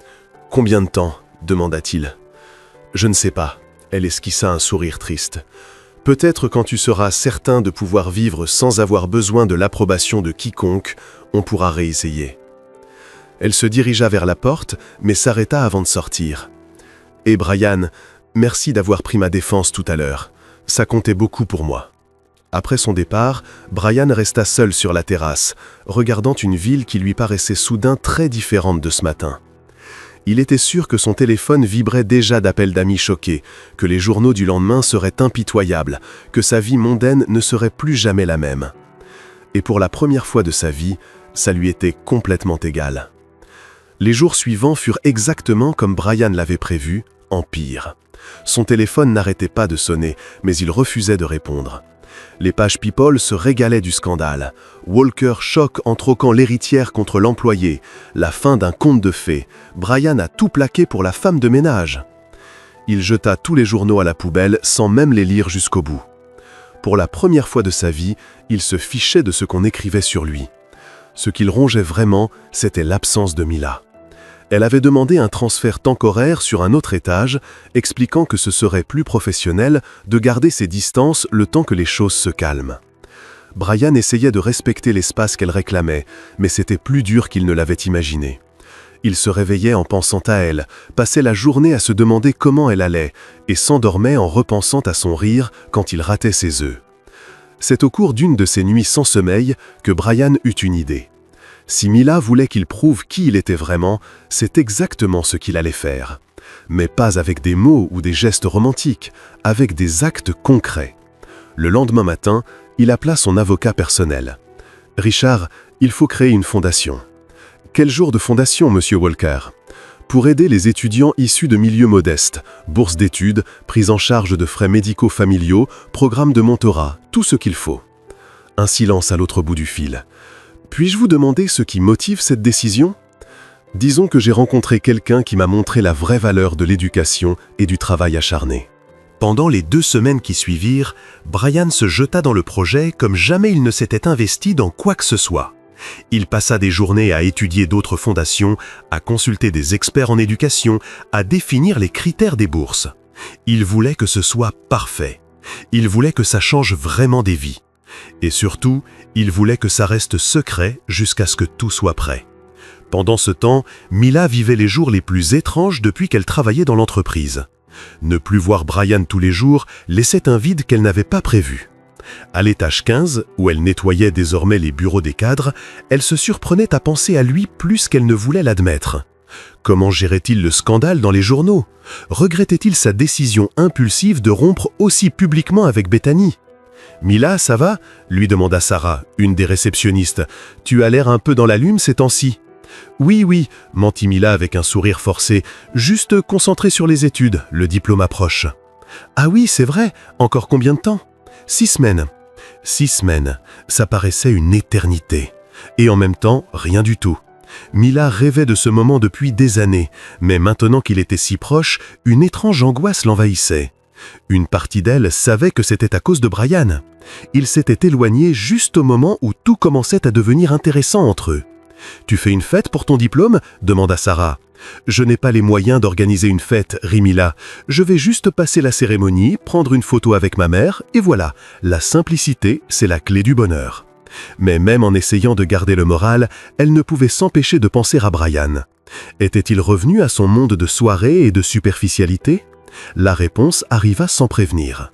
« Combien de temps ?» demanda-t-il. « Je ne sais pas. » Elle esquissa un sourire triste. « Peut-être quand tu seras certain de pouvoir vivre sans avoir besoin de l'approbation de quiconque, on pourra réessayer. » Elle se dirigea vers la porte, mais s'arrêta avant de sortir. « Et Brian, merci d'avoir pris ma défense tout à l'heure. Ça comptait beaucoup pour moi. » Après son départ, Brian resta seul sur la terrasse, regardant une ville qui lui paraissait soudain très différente de ce matin. Il était sûr que son téléphone vibrait déjà d'appels d'amis choqués, que les journaux du lendemain seraient impitoyables, que sa vie mondaine ne serait plus jamais la même. Et pour la première fois de sa vie, ça lui était complètement égal. Les jours suivants furent exactement comme Brian l'avait prévu, en pire. Son téléphone n'arrêtait pas de sonner, mais il refusait de répondre. Les pages People se régalaient du scandale. Walker choque en troquant l'héritière contre l'employé. La fin d'un conte de fées. Brian a tout plaqué pour la femme de ménage. Il jeta tous les journaux à la poubelle sans même les lire jusqu'au bout. Pour la première fois de sa vie, il se fichait de ce qu'on écrivait sur lui. Ce qu'il rongeait vraiment, c'était l'absence de Mila. Elle avait demandé un transfert temporaire sur un autre étage, expliquant que ce serait plus professionnel de garder ses distances le temps que les choses se calment. Brian essayait de respecter l'espace qu'elle réclamait, mais c'était plus dur qu'il ne l'avait imaginé. Il se réveillait en pensant à elle, passait la journée à se demander comment elle allait, et s'endormait en repensant à son rire quand il ratait ses œufs. C'est au cours d'une de ces nuits sans sommeil que Brian eut une idée. Si Mila voulait qu'il prouve qui il était vraiment, c'est exactement ce qu'il allait faire. Mais pas avec des mots ou des gestes romantiques, avec des actes concrets. Le lendemain matin, il appela son avocat personnel. « Richard, il faut créer une fondation. » « Quel genre de fondation, monsieur Walker ? » Pour aider les étudiants issus de milieux modestes, bourse d'études, prise en charge de frais médicaux familiaux, programme de mentorat, tout ce qu'il faut. Un silence à l'autre bout du fil. « Puis-je vous demander ce qui motive cette décision ? Disons que j'ai rencontré quelqu'un qui m'a montré la vraie valeur de l'éducation et du travail acharné. » Pendant les 2 semaines qui suivirent, Brian se jeta dans le projet comme jamais il ne s'était investi dans quoi que ce soit. Il passa des journées à étudier d'autres fondations, à consulter des experts en éducation, à définir les critères des bourses. Il voulait que ce soit parfait. Il voulait que ça change vraiment des vies. Et surtout, il voulait que ça reste secret jusqu'à ce que tout soit prêt. Pendant ce temps, Mila vivait les jours les plus étranges depuis qu'elle travaillait dans l'entreprise. Ne plus voir Brian tous les jours laissait un vide qu'elle n'avait pas prévu. À l'étage 15, où elle nettoyait désormais les bureaux des cadres, elle se surprenait à penser à lui plus qu'elle ne voulait l'admettre. Comment gérait-il le scandale dans les journaux ? Regrettait-il sa décision impulsive de rompre aussi publiquement avec Bethany ? Mila, ça va? Lui demanda Sarah, une des réceptionnistes. Tu as l'air un peu dans la lune ces temps-ci. Oui, oui, mentit Mila avec un sourire forcé, juste concentré sur les études, le diplôme approche. Ah oui, c'est vrai, encore combien de temps? 6 semaines. 6 semaines, ça paraissait une éternité. Et en même temps, rien du tout. Mila rêvait de ce moment depuis des années, mais maintenant qu'il était si proche, une étrange angoisse l'envahissait. Une partie d'elle savait que c'était à cause de Brian. Ils s'étaient éloignés juste au moment où tout commençait à devenir intéressant entre eux. « Tu fais une fête pour ton diplôme ?» demanda Sarah. « Je n'ai pas les moyens d'organiser une fête, » rit Mila. « Je vais juste passer la cérémonie, prendre une photo avec ma mère, et voilà, la simplicité, c'est la clé du bonheur. » Mais même en essayant de garder le moral, elle ne pouvait s'empêcher de penser à Brian. Était-il revenu à son monde de soirée et de superficialité? La réponse arriva sans prévenir.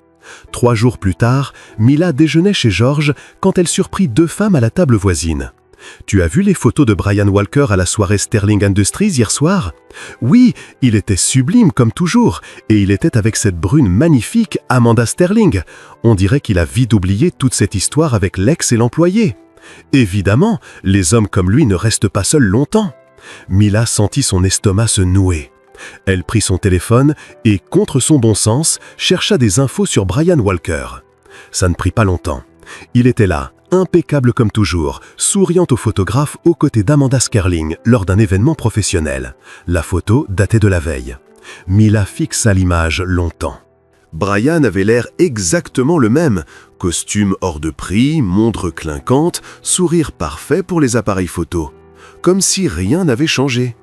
3 jours plus tard, Mila déjeunait chez George quand elle surprit 2 femmes à la table voisine. « Tu as vu les photos de Brian Walker à la soirée Sterling Industries hier soir ?»« Oui, il était sublime comme toujours, et il était avec cette brune magnifique Amanda Sterling. On dirait qu'il a vite oublié toute cette histoire avec l'ex et l'employé. Évidemment, les hommes comme lui ne restent pas seuls longtemps. » Mila sentit son estomac se nouer. Elle prit son téléphone et, contre son bon sens, chercha des infos sur Brian Walker. Ça ne prit pas longtemps. Il était là, impeccable comme toujours, souriant au photographe aux côtés d'Amanda Sterling lors d'un événement professionnel. La photo datait de la veille. Mila fixa l'image longtemps. Brian avait l'air exactement le même. Costume hors de prix, montre clinquante, sourire parfait pour les appareils photo. Comme si rien n'avait changé.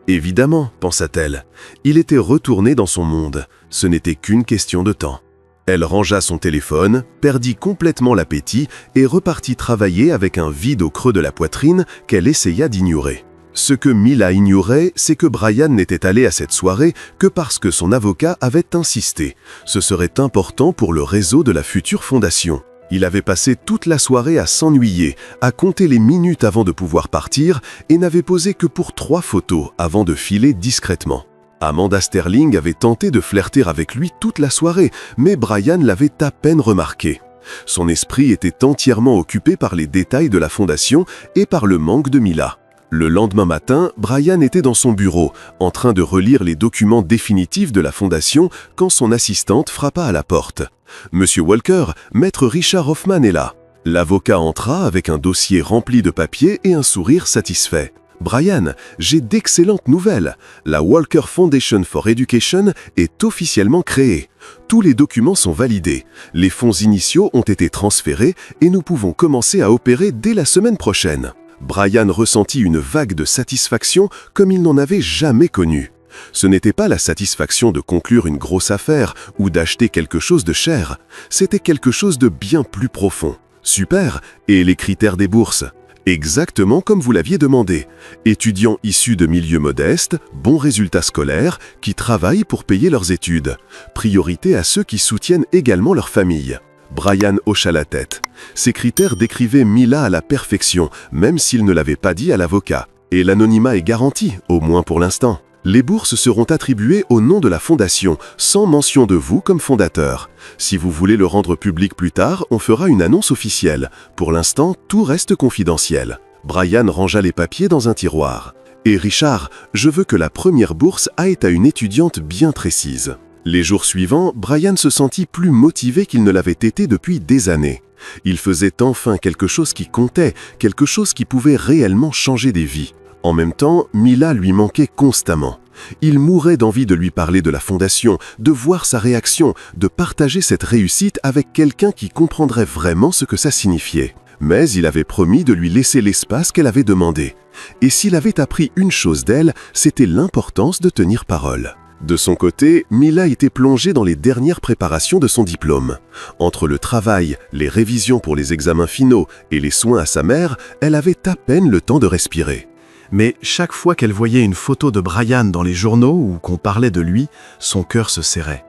Évidemment, pensa-t-elle, il était retourné dans son monde. Ce n'était qu'une question de temps. Elle rangea son téléphone, perdit complètement l'appétit et repartit travailler avec un vide au creux de la poitrine qu'elle essaya d'ignorer. Ce que Mila ignorait, c'est que Brian n'était allé à cette soirée que parce que son avocat avait insisté. Ce serait important pour le réseau de la future fondation. Il avait passé toute la soirée à s'ennuyer, à compter les minutes avant de pouvoir partir et n'avait posé que pour 3 photos avant de filer discrètement. Amanda Sterling avait tenté de flirter avec lui toute la soirée, mais Brian l'avait à peine remarqué. Son esprit était entièrement occupé par les détails de la fondation et par le manque de Mila. Le lendemain matin, Brian était dans son bureau, en train de relire les documents définitifs de la fondation quand son assistante frappa à la porte. « Monsieur Walker, maître Richard Hoffman est là. » L'avocat entra avec un dossier rempli de papiers et un sourire satisfait. « Brian, j'ai d'excellentes nouvelles. La Walker Foundation for Education est officiellement créée. Tous les documents sont validés. Les fonds initiaux ont été transférés et nous pouvons commencer à opérer dès la semaine prochaine. » Brian ressentit une vague de satisfaction comme il n'en avait jamais connu. Ce n'était pas la satisfaction de conclure une grosse affaire ou d'acheter quelque chose de cher. C'était quelque chose de bien plus profond. Super! Et les critères des bourses? Exactement comme vous l'aviez demandé. Étudiants issus de milieux modestes, bons résultats scolaires, qui travaillent pour payer leurs études. Priorité à ceux qui soutiennent également leur famille. Brian hocha la tête. Ces critères décrivaient Mila à la perfection, même s'il ne l'avait pas dit à l'avocat. Et l'anonymat est garanti, au moins pour l'instant. Les bourses seront attribuées au nom de la fondation, sans mention de vous comme fondateur. Si vous voulez le rendre public plus tard, on fera une annonce officielle. Pour l'instant, tout reste confidentiel. Brian rangea les papiers dans un tiroir. Et Richard, je veux que la première bourse aille à une étudiante bien précise. Les jours suivants, Brian se sentit plus motivé qu'il ne l'avait été depuis des années. Il faisait enfin quelque chose qui comptait, quelque chose qui pouvait réellement changer des vies. En même temps, Mila lui manquait constamment. Il mourait d'envie de lui parler de la fondation, de voir sa réaction, de partager cette réussite avec quelqu'un qui comprendrait vraiment ce que ça signifiait. Mais il avait promis de lui laisser l'espace qu'elle avait demandé. Et s'il avait appris une chose d'elle, c'était l'importance de tenir parole. De son côté, Mila était plongée dans les dernières préparations de son diplôme. Entre le travail, les révisions pour les examens finaux et les soins à sa mère, elle avait à peine le temps de respirer. Mais chaque fois qu'elle voyait une photo de Brian dans les journaux ou qu'on parlait de lui, son cœur se serrait.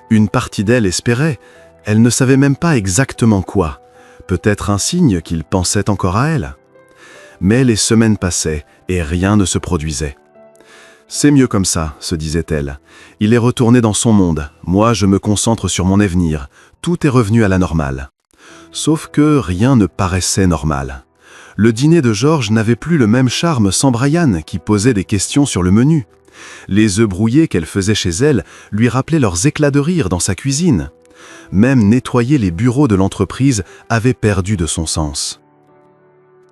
Une partie d'elle espérait, elle ne savait même pas exactement quoi. Peut-être un signe qu'il pensait encore à elle. Mais les semaines passaient et rien ne se produisait. « C'est mieux comme ça, se disait-elle. Il est retourné dans son monde. Moi, je me concentre sur mon avenir. Tout est revenu à la normale. » Sauf que rien ne paraissait normal. Le dîner de George n'avait plus le même charme sans Brian qui posait des questions sur le menu. Les œufs brouillés qu'elle faisait chez elle lui rappelaient leurs éclats de rire dans sa cuisine. Même nettoyer les bureaux de l'entreprise avait perdu de son sens.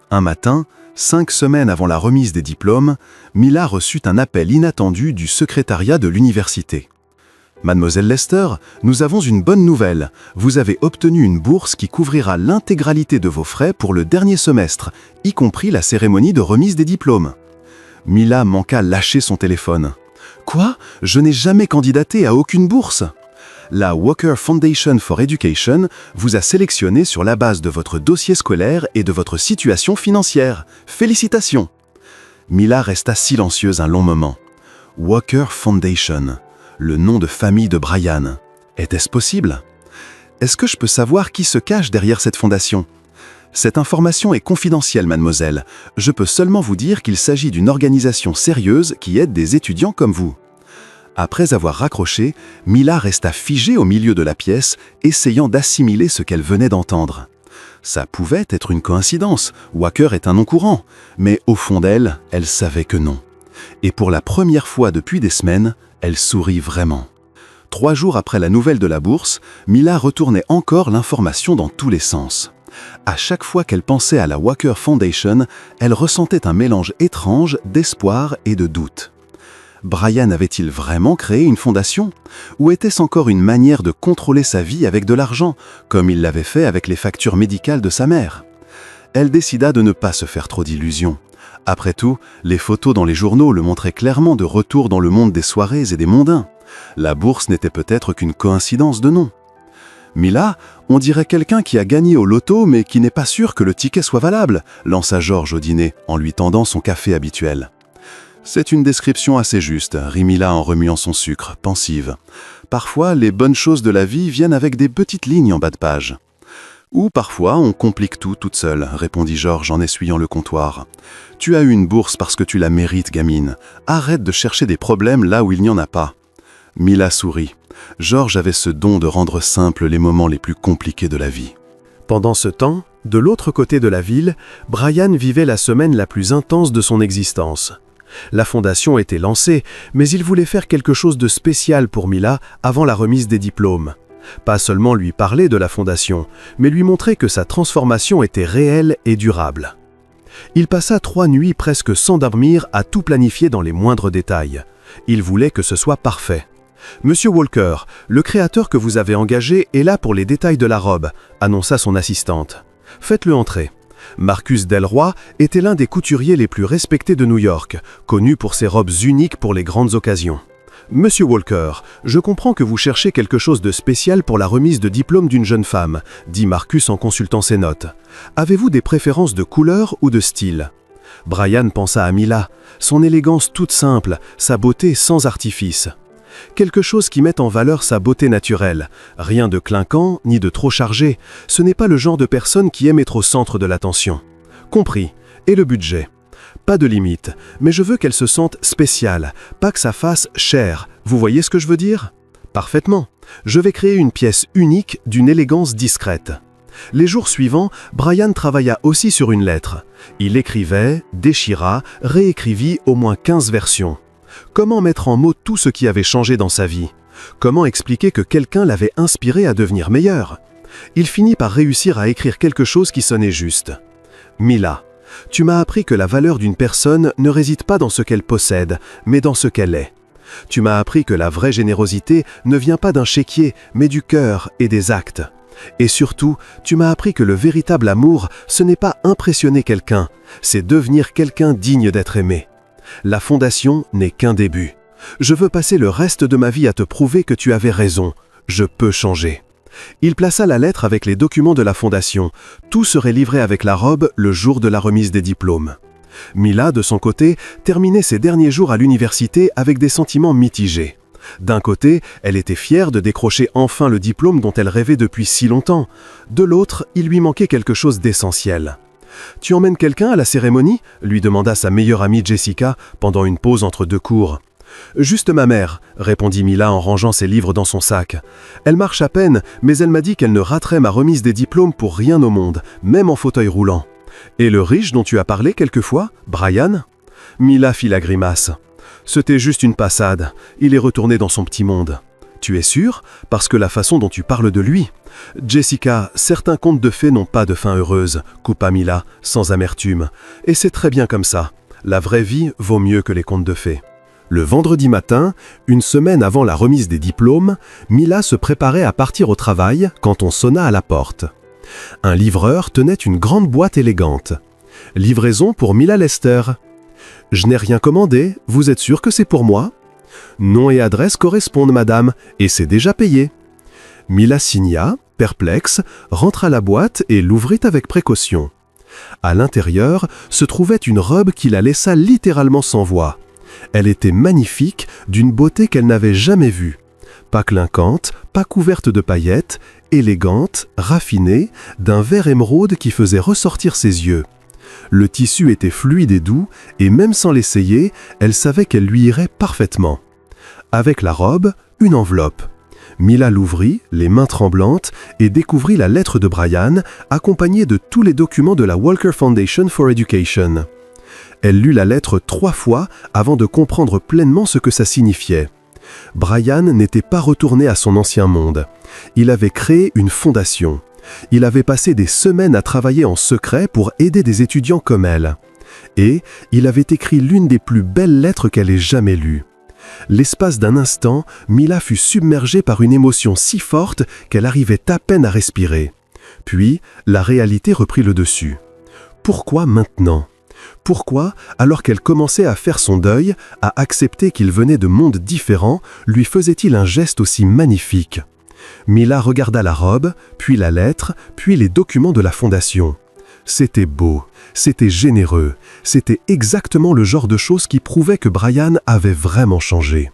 Un matin, 5 semaines avant la remise des diplômes, Mila reçut un appel inattendu du secrétariat de l'université. « Mademoiselle Lester, nous avons une bonne nouvelle. Vous avez obtenu une bourse qui couvrira l'intégralité de vos frais pour le dernier semestre, y compris la cérémonie de remise des diplômes. » Mila manqua lâcher son téléphone. « Quoi? Je n'ai jamais candidaté à aucune bourse !» La Walker Foundation for Education vous a sélectionné sur la base de votre dossier scolaire et de votre situation financière. Félicitations! Mila resta silencieuse un long moment. Walker Foundation, le nom de famille de Brian. Était-ce possible? Est-ce que je peux savoir qui se cache derrière cette fondation? Cette information est confidentielle, mademoiselle. Je peux seulement vous dire qu'il s'agit d'une organisation sérieuse qui aide des étudiants comme vous. Après avoir raccroché, Mila resta figée au milieu de la pièce, essayant d'assimiler ce qu'elle venait d'entendre. Ça pouvait être une coïncidence, Walker est un nom courant, mais au fond d'elle, elle savait que non. Et pour la première fois depuis des semaines, elle sourit vraiment. 3 jours après la nouvelle de la bourse, Mila retournait encore l'information dans tous les sens. À chaque fois qu'elle pensait à la Walker Foundation, elle ressentait un mélange étrange d'espoir et de doute. Brian avait-il vraiment créé une fondation? Ou était-ce encore une manière de contrôler sa vie avec de l'argent, comme il l'avait fait avec les factures médicales de sa mère? Elle décida de ne pas se faire trop d'illusions. Après tout, les photos dans les journaux le montraient clairement de retour dans le monde des soirées et des mondains. La bourse n'était peut-être qu'une coïncidence de nom. Mila, on dirait quelqu'un qui a gagné au loto mais qui n'est pas sûr que le ticket soit valable, lança George au dîner en lui tendant son café habituel. C'est une description assez juste, rit Mila en remuant son sucre, pensive. Parfois, les bonnes choses de la vie viennent avec des petites lignes en bas de page. Ou parfois, on complique tout toute seule, répondit George en essuyant le comptoir. Tu as eu une bourse parce que tu la mérites, gamine. Arrête de chercher des problèmes là où il n'y en a pas. Mila sourit. George avait ce don de rendre simples les moments les plus compliqués de la vie. Pendant ce temps, de l'autre côté de la ville, Brian vivait la semaine la plus intense de son existence. La fondation était lancée, mais il voulait faire quelque chose de spécial pour Mila avant la remise des diplômes. Pas seulement lui parler de la fondation, mais lui montrer que sa transformation était réelle et durable. Il passa 3 nuits presque sans dormir à tout planifier dans les moindres détails. Il voulait que ce soit parfait. « Monsieur Walker, le créateur que vous avez engagé est là pour les détails de la robe », annonça son assistante. « Faites-le entrer. » Marcus Delroy était l'un des couturiers les plus respectés de New York, connu pour ses robes uniques pour les grandes occasions. « Monsieur Walker, je comprends que vous cherchez quelque chose de spécial pour la remise de diplôme d'une jeune femme, dit Marcus en consultant ses notes. Avez-vous des préférences de couleur ou de style ? Brian pensa à Mila, son élégance toute simple, sa beauté sans artifice. Quelque chose qui mette en valeur sa beauté naturelle. Rien de clinquant, ni de trop chargé. Ce n'est pas le genre de personne qui aime être au centre de l'attention. Compris. Et le budget ? Pas de limite, mais je veux qu'elle se sente spéciale, pas que ça fasse cher. Vous voyez ce que je veux dire ? Parfaitement. Je vais créer une pièce unique d'une élégance discrète. Les jours suivants, Brian travailla aussi sur une lettre. Il écrivait, déchira, réécrivit au moins 15 versions. Comment mettre en mots tout ce qui avait changé dans sa vie? Comment expliquer que quelqu'un l'avait inspiré à devenir meilleur? Il finit par réussir à écrire quelque chose qui sonnait juste. Mila, tu m'as appris que la valeur d'une personne ne réside pas dans ce qu'elle possède, mais dans ce qu'elle est. Tu m'as appris que la vraie générosité ne vient pas d'un chéquier, mais du cœur et des actes. Et surtout, tu m'as appris que le véritable amour, ce n'est pas impressionner quelqu'un, c'est devenir quelqu'un digne d'être aimé. La fondation n'est qu'un début. Je veux passer le reste de ma vie à te prouver que tu avais raison. Je peux changer. Il plaça la lettre avec les documents de la fondation. Tout serait livré avec la robe le jour de la remise des diplômes. Mila, de son côté, terminait ses derniers jours à l'université avec des sentiments mitigés. D'un côté, elle était fière de décrocher enfin le diplôme dont elle rêvait depuis si longtemps. De l'autre, il lui manquait quelque chose d'essentiel. « Tu emmènes quelqu'un à la cérémonie ?» lui demanda sa meilleure amie Jessica pendant une pause entre 2 cours. « Juste ma mère », répondit Mila en rangeant ses livres dans son sac. « Elle marche à peine, mais elle m'a dit qu'elle ne raterait ma remise des diplômes pour rien au monde, même en fauteuil roulant. » « Et le riche dont tu as parlé quelquefois, Brian ?» Mila fit la grimace. « C'était juste une passade, il est retourné dans son petit monde. » « Tu es sûr? Parce que la façon dont tu parles de lui... » « Jessica, certains contes de fées n'ont pas de fin heureuse, » coupa Mila, sans amertume. « Et c'est très bien comme ça. La vraie vie vaut mieux que les contes de fées. » Le vendredi matin, une semaine avant la remise des diplômes, Mila se préparait à partir au travail quand on sonna à la porte. Un livreur tenait une grande boîte élégante. « Livraison pour Mila Lester. »« Je n'ai rien commandé, vous êtes sûr que c'est pour moi ?»« Nom et adresse correspondent, madame, et c'est déjà payé. » Mila signa, perplexe, rentra la boîte et l'ouvrit avec précaution. À l'intérieur se trouvait une robe qui la laissa littéralement sans voix. Elle était magnifique, d'une beauté qu'elle n'avait jamais vue. Pas clinquante, pas couverte de paillettes, élégante, raffinée, d'un vert émeraude qui faisait ressortir ses yeux. Le tissu était fluide et doux, et même sans l'essayer, elle savait qu'elle lui irait parfaitement. Avec la robe, une enveloppe. Mila l'ouvrit, les mains tremblantes, et découvrit la lettre de Brian, accompagnée de tous les documents de la Walker Foundation for Education. Elle lut la lettre 3 fois avant de comprendre pleinement ce que ça signifiait. Brian n'était pas retourné à son ancien monde. Il avait créé une fondation. Il avait passé des semaines à travailler en secret pour aider des étudiants comme elle. Et il avait écrit l'une des plus belles lettres qu'elle ait jamais lues. L'espace d'un instant, Mila fut submergée par une émotion si forte qu'elle arrivait à peine à respirer. Puis, la réalité reprit le dessus. Pourquoi maintenant ? Pourquoi, alors qu'elle commençait à faire son deuil, à accepter qu'il venait de mondes différents, lui faisait-il un geste aussi magnifique ? Mila regarda la robe, puis la lettre, puis les documents de la fondation. C'était beau, c'était généreux, c'était exactement le genre de choses qui prouvait que Brian avait vraiment changé.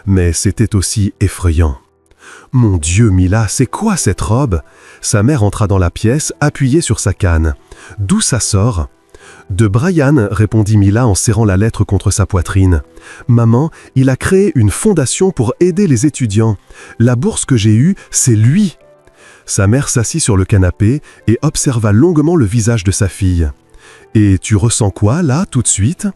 Mais c'était aussi effrayant. « Mon Dieu, Mila, c'est quoi cette robe ?» Sa mère entra dans la pièce, appuyée sur sa canne. « D'où ça sort ?» « De Brian, » répondit Mila en serrant la lettre contre sa poitrine. « Maman, il a créé une fondation pour aider les étudiants. La bourse que j'ai eue, c'est lui !» Sa mère s'assit sur le canapé et observa longuement le visage de sa fille. « Et tu ressens quoi, là, tout de suite ?»«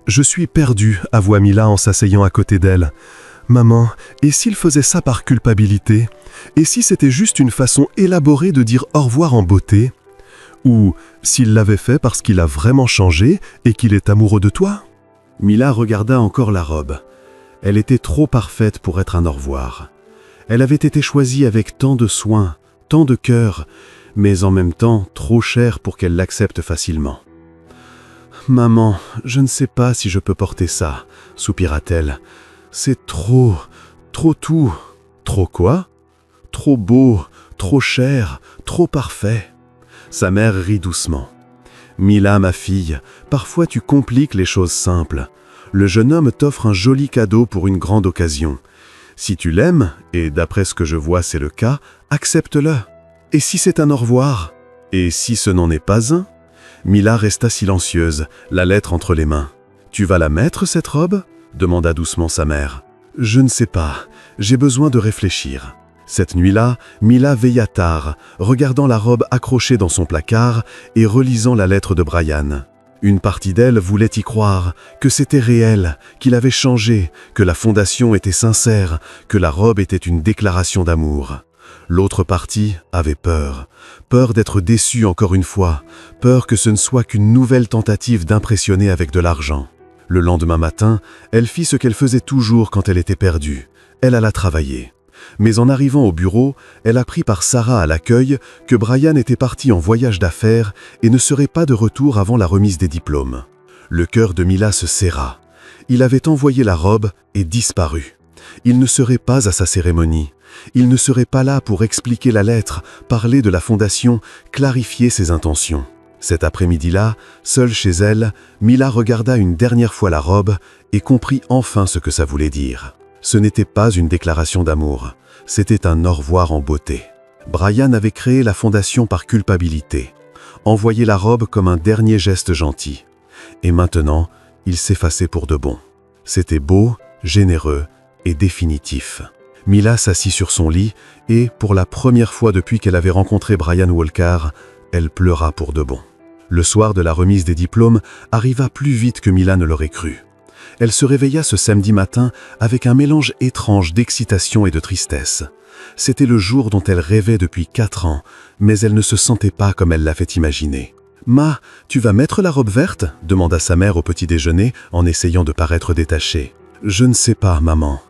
Je suis perdue, » avoua Mila en s'asseyant à côté d'elle. « Maman, et s'il faisait ça par culpabilité? Et si c'était juste une façon élaborée de dire au revoir en beauté ? Ou s'il l'avait fait parce qu'il a vraiment changé et qu'il est amoureux de toi ?» Mila regarda encore la robe. Elle était trop parfaite pour être un au revoir. Elle avait été choisie avec tant de soin, tant de cœur, mais en même temps trop chère pour qu'elle l'accepte facilement. « Maman, je ne sais pas si je peux porter ça, » soupira-t-elle. « C'est trop tout. »« Trop quoi ?»« Trop beau, trop cher, trop parfait. » Sa mère rit doucement. « Mila, ma fille, parfois tu compliques les choses simples. Le jeune homme t'offre un joli cadeau pour une grande occasion. Si tu l'aimes, et d'après ce que je vois c'est le cas, accepte-le. Et si c'est un au revoir? Et si ce n'en est pas un ?» Mila resta silencieuse, la lettre entre les mains. « Tu vas la mettre, cette robe ?» demanda doucement sa mère. « Je ne sais pas, j'ai besoin de réfléchir. » Cette nuit-là, Mila veilla tard, regardant la robe accrochée dans son placard et relisant la lettre de Brian. Une partie d'elle voulait y croire, que c'était réel, qu'il avait changé, que la fondation était sincère, que la robe était une déclaration d'amour. L'autre partie avait peur. Peur d'être déçue encore une fois, peur que ce ne soit qu'une nouvelle tentative d'impressionner avec de l'argent. Le lendemain matin, elle fit ce qu'elle faisait toujours quand elle était perdue. Elle alla travailler. Mais en arrivant au bureau, elle apprit par Sarah à l'accueil que Brian était parti en voyage d'affaires et ne serait pas de retour avant la remise des diplômes. Le cœur de Mila se serra. Il avait envoyé la robe et disparu. Il ne serait pas à sa cérémonie. Il ne serait pas là pour expliquer la lettre, parler de la fondation, clarifier ses intentions. Cet après-midi-là, seule chez elle, Mila regarda une dernière fois la robe et comprit enfin ce que ça voulait dire. Ce n'était pas une déclaration d'amour, c'était un au revoir en beauté. Brian avait créé la fondation par culpabilité, envoyé la robe comme un dernier geste gentil. Et maintenant, il s'effaçait pour de bon. C'était beau, généreux et définitif. Mila s'assit sur son lit et, pour la première fois depuis qu'elle avait rencontré Brian Walker, elle pleura pour de bon. Le soir de la remise des diplômes arriva plus vite que Mila ne l'aurait cru. Elle se réveilla ce samedi matin avec un mélange étrange d'excitation et de tristesse. C'était le jour dont elle rêvait depuis 4 ans, mais elle ne se sentait pas comme elle l'avait imaginé. « Ma, tu vas mettre la robe verte ?» demanda sa mère au petit déjeuner en essayant de paraître détachée. « Je ne sais pas, maman. »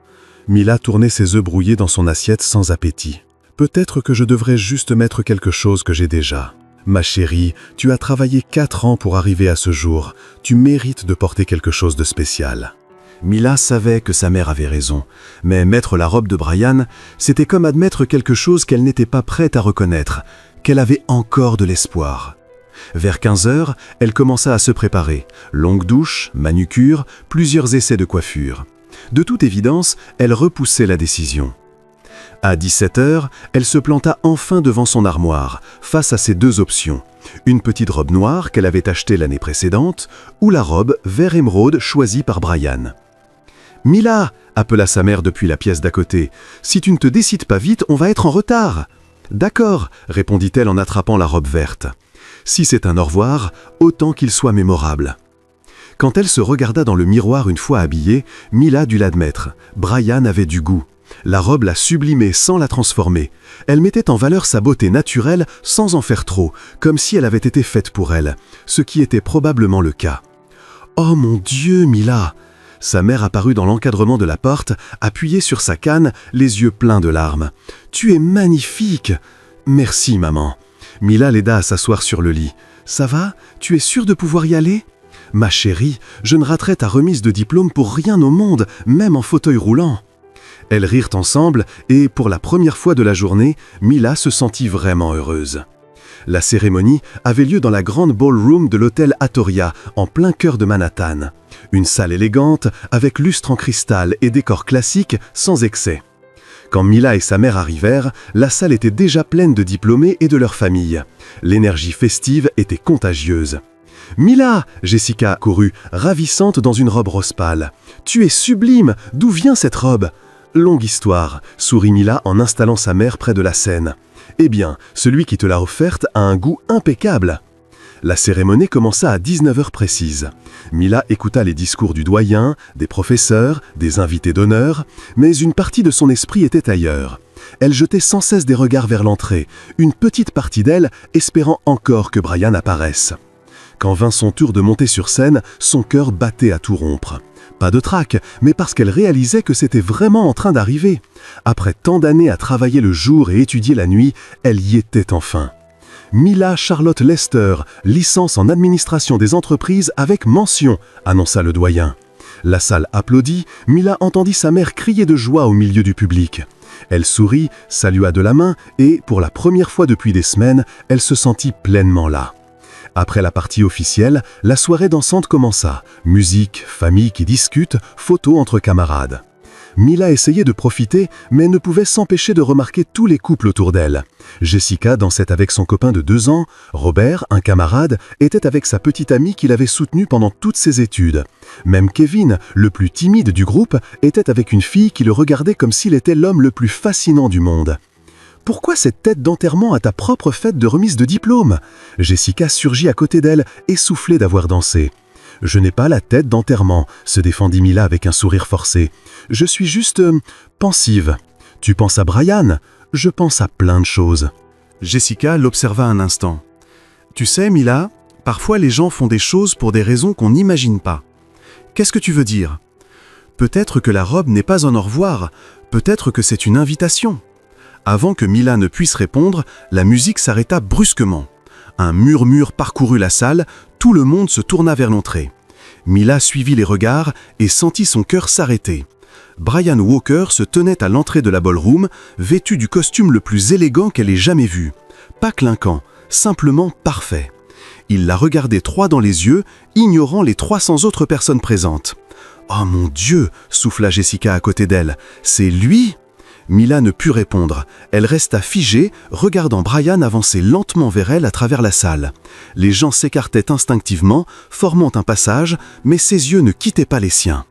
Mila tournait ses œufs brouillés dans son assiette sans appétit. « Peut-être que je devrais juste mettre quelque chose que j'ai déjà. » « Ma chérie, tu as travaillé 4 ans pour arriver à ce jour. Tu mérites de porter quelque chose de spécial. » Mila savait que sa mère avait raison, mais mettre la robe de Brian, c'était comme admettre quelque chose qu'elle n'était pas prête à reconnaître, qu'elle avait encore de l'espoir. Vers 15 heures, elle commença à se préparer. Longue douche, manucure, plusieurs essais de coiffure. De toute évidence, elle repoussait la décision. À 17 heures, elle se planta enfin devant son armoire, face à ses 2 options. Une petite robe noire qu'elle avait achetée l'année précédente, ou la robe vert émeraude choisie par Brian. « Mila !» appela sa mère depuis la pièce d'à côté. « Si tu ne te décides pas vite, on va être en retard. »« D'accord !» répondit-elle en attrapant la robe verte. « Si c'est un au revoir, autant qu'il soit mémorable. » Quand elle se regarda dans le miroir une fois habillée, Mila dut l'admettre. Brian avait du goût. La robe la sublimait sans la transformer. Elle mettait en valeur sa beauté naturelle sans en faire trop, comme si elle avait été faite pour elle, ce qui était probablement le cas. « Oh mon Dieu, Mila !» Sa mère apparut dans l'encadrement de la porte, appuyée sur sa canne, les yeux pleins de larmes. « Tu es magnifique !»« Merci, maman. » Mila l'aida à s'asseoir sur le lit. « Ça va? Tu es sûre de pouvoir y aller ?»« Ma chérie, je ne raterai ta remise de diplôme pour rien au monde, même en fauteuil roulant. » Elles rirent ensemble et, pour la première fois de la journée, Mila se sentit vraiment heureuse. La cérémonie avait lieu dans la grande ballroom de l'hôtel Atoria, en plein cœur de Manhattan. Une salle élégante, avec lustre en cristal et décor classique, sans excès. Quand Mila et sa mère arrivèrent, la salle était déjà pleine de diplômés et de leurs familles. L'énergie festive était contagieuse. « Mila !» Jessica courut, ravissante dans une robe rose pâle. « Tu es sublime! D'où vient cette robe ?» Longue histoire, sourit Mila en installant sa mère près de la scène. Eh bien, celui qui te l'a offerte a un goût impeccable. La cérémonie commença à 19 heures précises. Mila écouta les discours du doyen, des professeurs, des invités d'honneur, mais une partie de son esprit était ailleurs. Elle jetait sans cesse des regards vers l'entrée, une petite partie d'elle espérant encore que Brian apparaisse. Quand vint son tour de monter sur scène, son cœur battait à tout rompre. Pas de trac, mais parce qu'elle réalisait que c'était vraiment en train d'arriver. Après tant d'années à travailler le jour et étudier la nuit, elle y était enfin. Mila Charlotte Lester, licence en administration des entreprises avec mention, annonça le doyen. La salle applaudit, Mila entendit sa mère crier de joie au milieu du public. Elle sourit, salua de la main et, pour la première fois depuis des semaines, elle se sentit pleinement là. Après la partie officielle, la soirée dansante commença. Musique, famille qui discute, photos entre camarades. Mila essayait de profiter, mais ne pouvait s'empêcher de remarquer tous les couples autour d'elle. Jessica dansait avec son copain de 2 ans, Robert, un camarade, était avec sa petite amie qui l'avait soutenue pendant toutes ses études. Même Kevin, le plus timide du groupe, était avec une fille qui le regardait comme s'il était l'homme le plus fascinant du monde. « Pourquoi cette tête d'enterrement à ta propre fête de remise de diplôme ?» Jessica surgit à côté d'elle, essoufflée d'avoir dansé. « Je n'ai pas la tête d'enterrement », se défendit Mila avec un sourire forcé. « Je suis juste pensive. Tu penses à Brian ? Je pense à plein de choses. » Jessica l'observa un instant. « Tu sais, Mila, parfois les gens font des choses pour des raisons qu'on n'imagine pas. Qu'est-ce que tu veux dire ? Peut-être que la robe n'est pas un au revoir, peut-être que c'est une invitation. » Avant que Mila ne puisse répondre, la musique s'arrêta brusquement. Un murmure parcourut la salle, tout le monde se tourna vers l'entrée. Mila suivit les regards et sentit son cœur s'arrêter. Brian Walker se tenait à l'entrée de la ballroom, vêtu du costume le plus élégant qu'elle ait jamais vu. Pas clinquant, simplement parfait. Il la regardait droit dans les yeux, ignorant les 300 autres personnes présentes. « Oh mon Dieu !» souffla Jessica à côté d'elle. « C'est lui ?» Mila ne put répondre. Elle resta figée, regardant Brian avancer lentement vers elle à travers la salle. Les gens s'écartaient instinctivement, formant un passage, mais ses yeux ne quittaient pas les siens.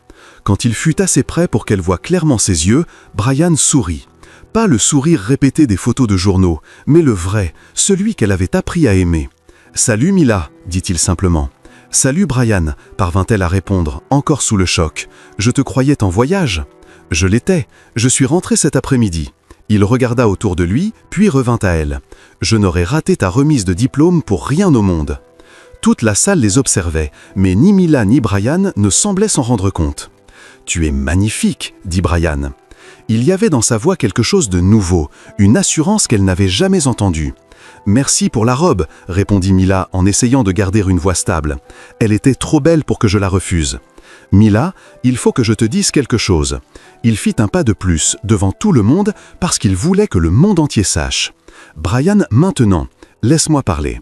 Quand il fut assez près pour qu'elle voie clairement ses yeux, Brian sourit. Pas le sourire répété des photos de journaux, mais le vrai, celui qu'elle avait appris à aimer. « Salut Mila », dit-il simplement. « Salut Brian », parvint-elle à répondre, encore sous le choc. « Je te croyais en voyage ?»« Je l'étais. Je suis rentré cet après-midi. » Il regarda autour de lui, puis revint à elle. « Je n'aurais raté ta remise de diplôme pour rien au monde. » Toute la salle les observait, mais ni Mila ni Brian ne semblaient s'en rendre compte. « Tu es magnifique », dit Brian. Il y avait dans sa voix quelque chose de nouveau, une assurance qu'elle n'avait jamais entendue. « Merci pour la robe », répondit Mila en essayant de garder une voix stable. « Elle était trop belle pour que je la refuse. »« Mila, il faut que je te dise quelque chose. » Il fit un pas de plus, devant tout le monde, parce qu'il voulait que le monde entier sache. « Brian, maintenant, laisse-moi parler. »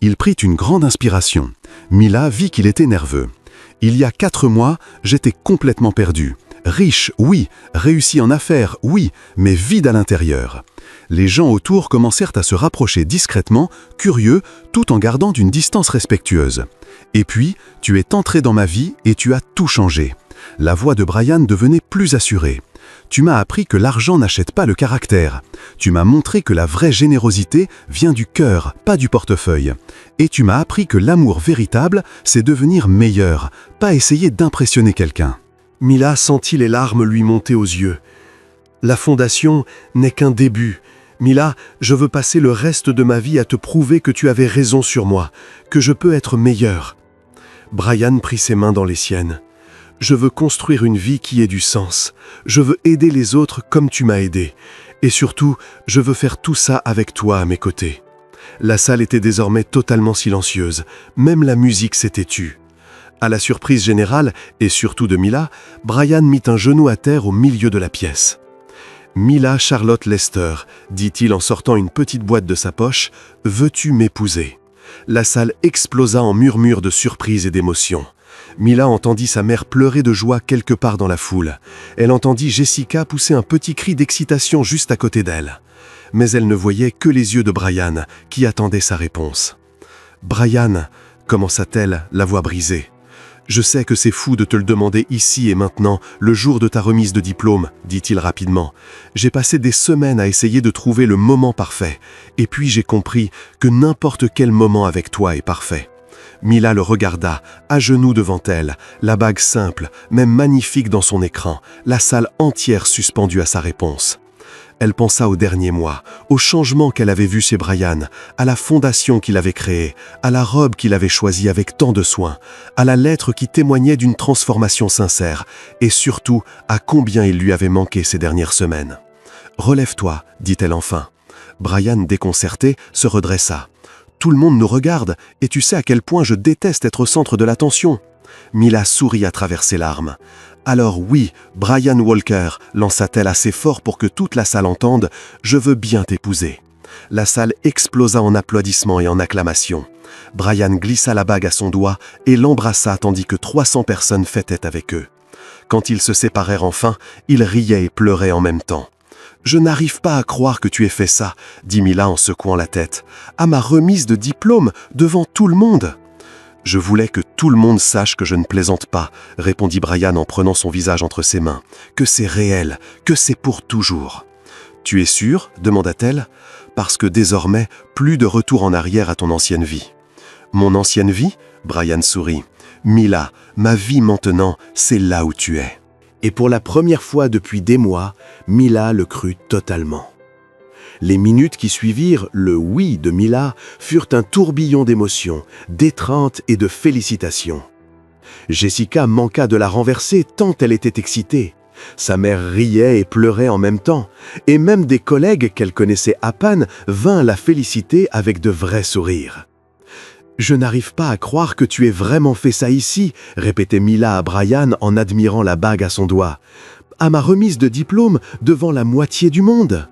Il prit une grande inspiration. Mila vit qu'il était nerveux. « Il y a 4 mois, j'étais complètement perdu. Riche, oui, réussi en affaires, oui, mais vide à l'intérieur. » Les gens autour commencèrent à se rapprocher discrètement, curieux, tout en gardant une distance respectueuse. « Et puis, tu es entré dans ma vie et tu as tout changé. » La voix de Brian devenait plus assurée. « Tu m'as appris que l'argent n'achète pas le caractère. Tu m'as montré que la vraie générosité vient du cœur, pas du portefeuille. Et tu m'as appris que l'amour véritable, c'est devenir meilleur, pas essayer d'impressionner quelqu'un. » Mila sentit les larmes lui monter aux yeux. « La fondation n'est qu'un début. Mila, je veux passer le reste de ma vie à te prouver que tu avais raison sur moi, que je peux être meilleur. » Brian prit ses mains dans les siennes. « Je veux construire une vie qui ait du sens. Je veux aider les autres comme tu m'as aidé. Et surtout, je veux faire tout ça avec toi à mes côtés. » La salle était désormais totalement silencieuse. Même la musique s'était tue. À la surprise générale, et surtout de Mila, Brian mit un genou à terre au milieu de la pièce. « Mila Charlotte Lester, dit-il en sortant une petite boîte de sa poche, veux-tu m'épouser ?» La salle explosa en murmures de surprise et d'émotion. Mila entendit sa mère pleurer de joie quelque part dans la foule. Elle entendit Jessica pousser un petit cri d'excitation juste à côté d'elle. Mais elle ne voyait que les yeux de Brian, qui attendait sa réponse. « Brian, » commença-t-elle, la voix brisée. « Je sais que c'est fou de te le demander ici et maintenant, le jour de ta remise de diplôme, dit-il rapidement. J'ai passé des semaines à essayer de trouver le moment parfait, et puis j'ai compris que n'importe quel moment avec toi est parfait. » Mila le regarda, à genoux devant elle, la bague simple, même magnifique dans son écran, la salle entière suspendue à sa réponse. Elle pensa aux derniers mois, au changement qu'elle avait vu chez Brian, à la fondation qu'il avait créée, à la robe qu'il avait choisie avec tant de soin, à la lettre qui témoignait d'une transformation sincère, et surtout à combien il lui avait manqué ces dernières semaines. « Relève-toi », dit-elle enfin. Brian, déconcerté, se redressa. « Tout le monde nous regarde, et tu sais à quel point je déteste être au centre de l'attention. » Mila sourit à travers ses larmes. « Alors oui, Brian Walker, lança-t-elle assez fort pour que toute la salle entende, je veux bien t'épouser. » La salle explosa en applaudissements et en acclamations. Brian glissa la bague à son doigt et l'embrassa tandis que 300 personnes fêtaient avec eux. Quand ils se séparèrent enfin, ils riaient et pleuraient en même temps. « Je n'arrive pas à croire que tu aies fait ça, » dit Mila en secouant la tête. « À ma remise de diplôme, devant tout le monde. » « Je voulais que tout le monde sache que je ne plaisante pas, » répondit Brian en prenant son visage entre ses mains. « Que c'est réel, que c'est pour toujours. »« Tu es sûr ?» demanda-t-elle. « Parce que désormais, plus de retour en arrière à ton ancienne vie. »« Mon ancienne vie ?» Brian sourit. « Mila, ma vie maintenant, c'est là où tu es. » Et pour la première fois depuis des mois, Mila le crut totalement. Les minutes qui suivirent, le « oui » de Mila, furent un tourbillon d'émotions, d'étreintes et de félicitations. Jessica manqua de la renverser tant elle était excitée. Sa mère riait et pleurait en même temps, et même des collègues qu'elle connaissait à peine vinrent la féliciter avec de vrais sourires. « Je n'arrive pas à croire que tu aies vraiment fait ça ici », répétait Mila à Brian en admirant la bague à son doigt. « À ma remise de diplôme devant la moitié du monde. »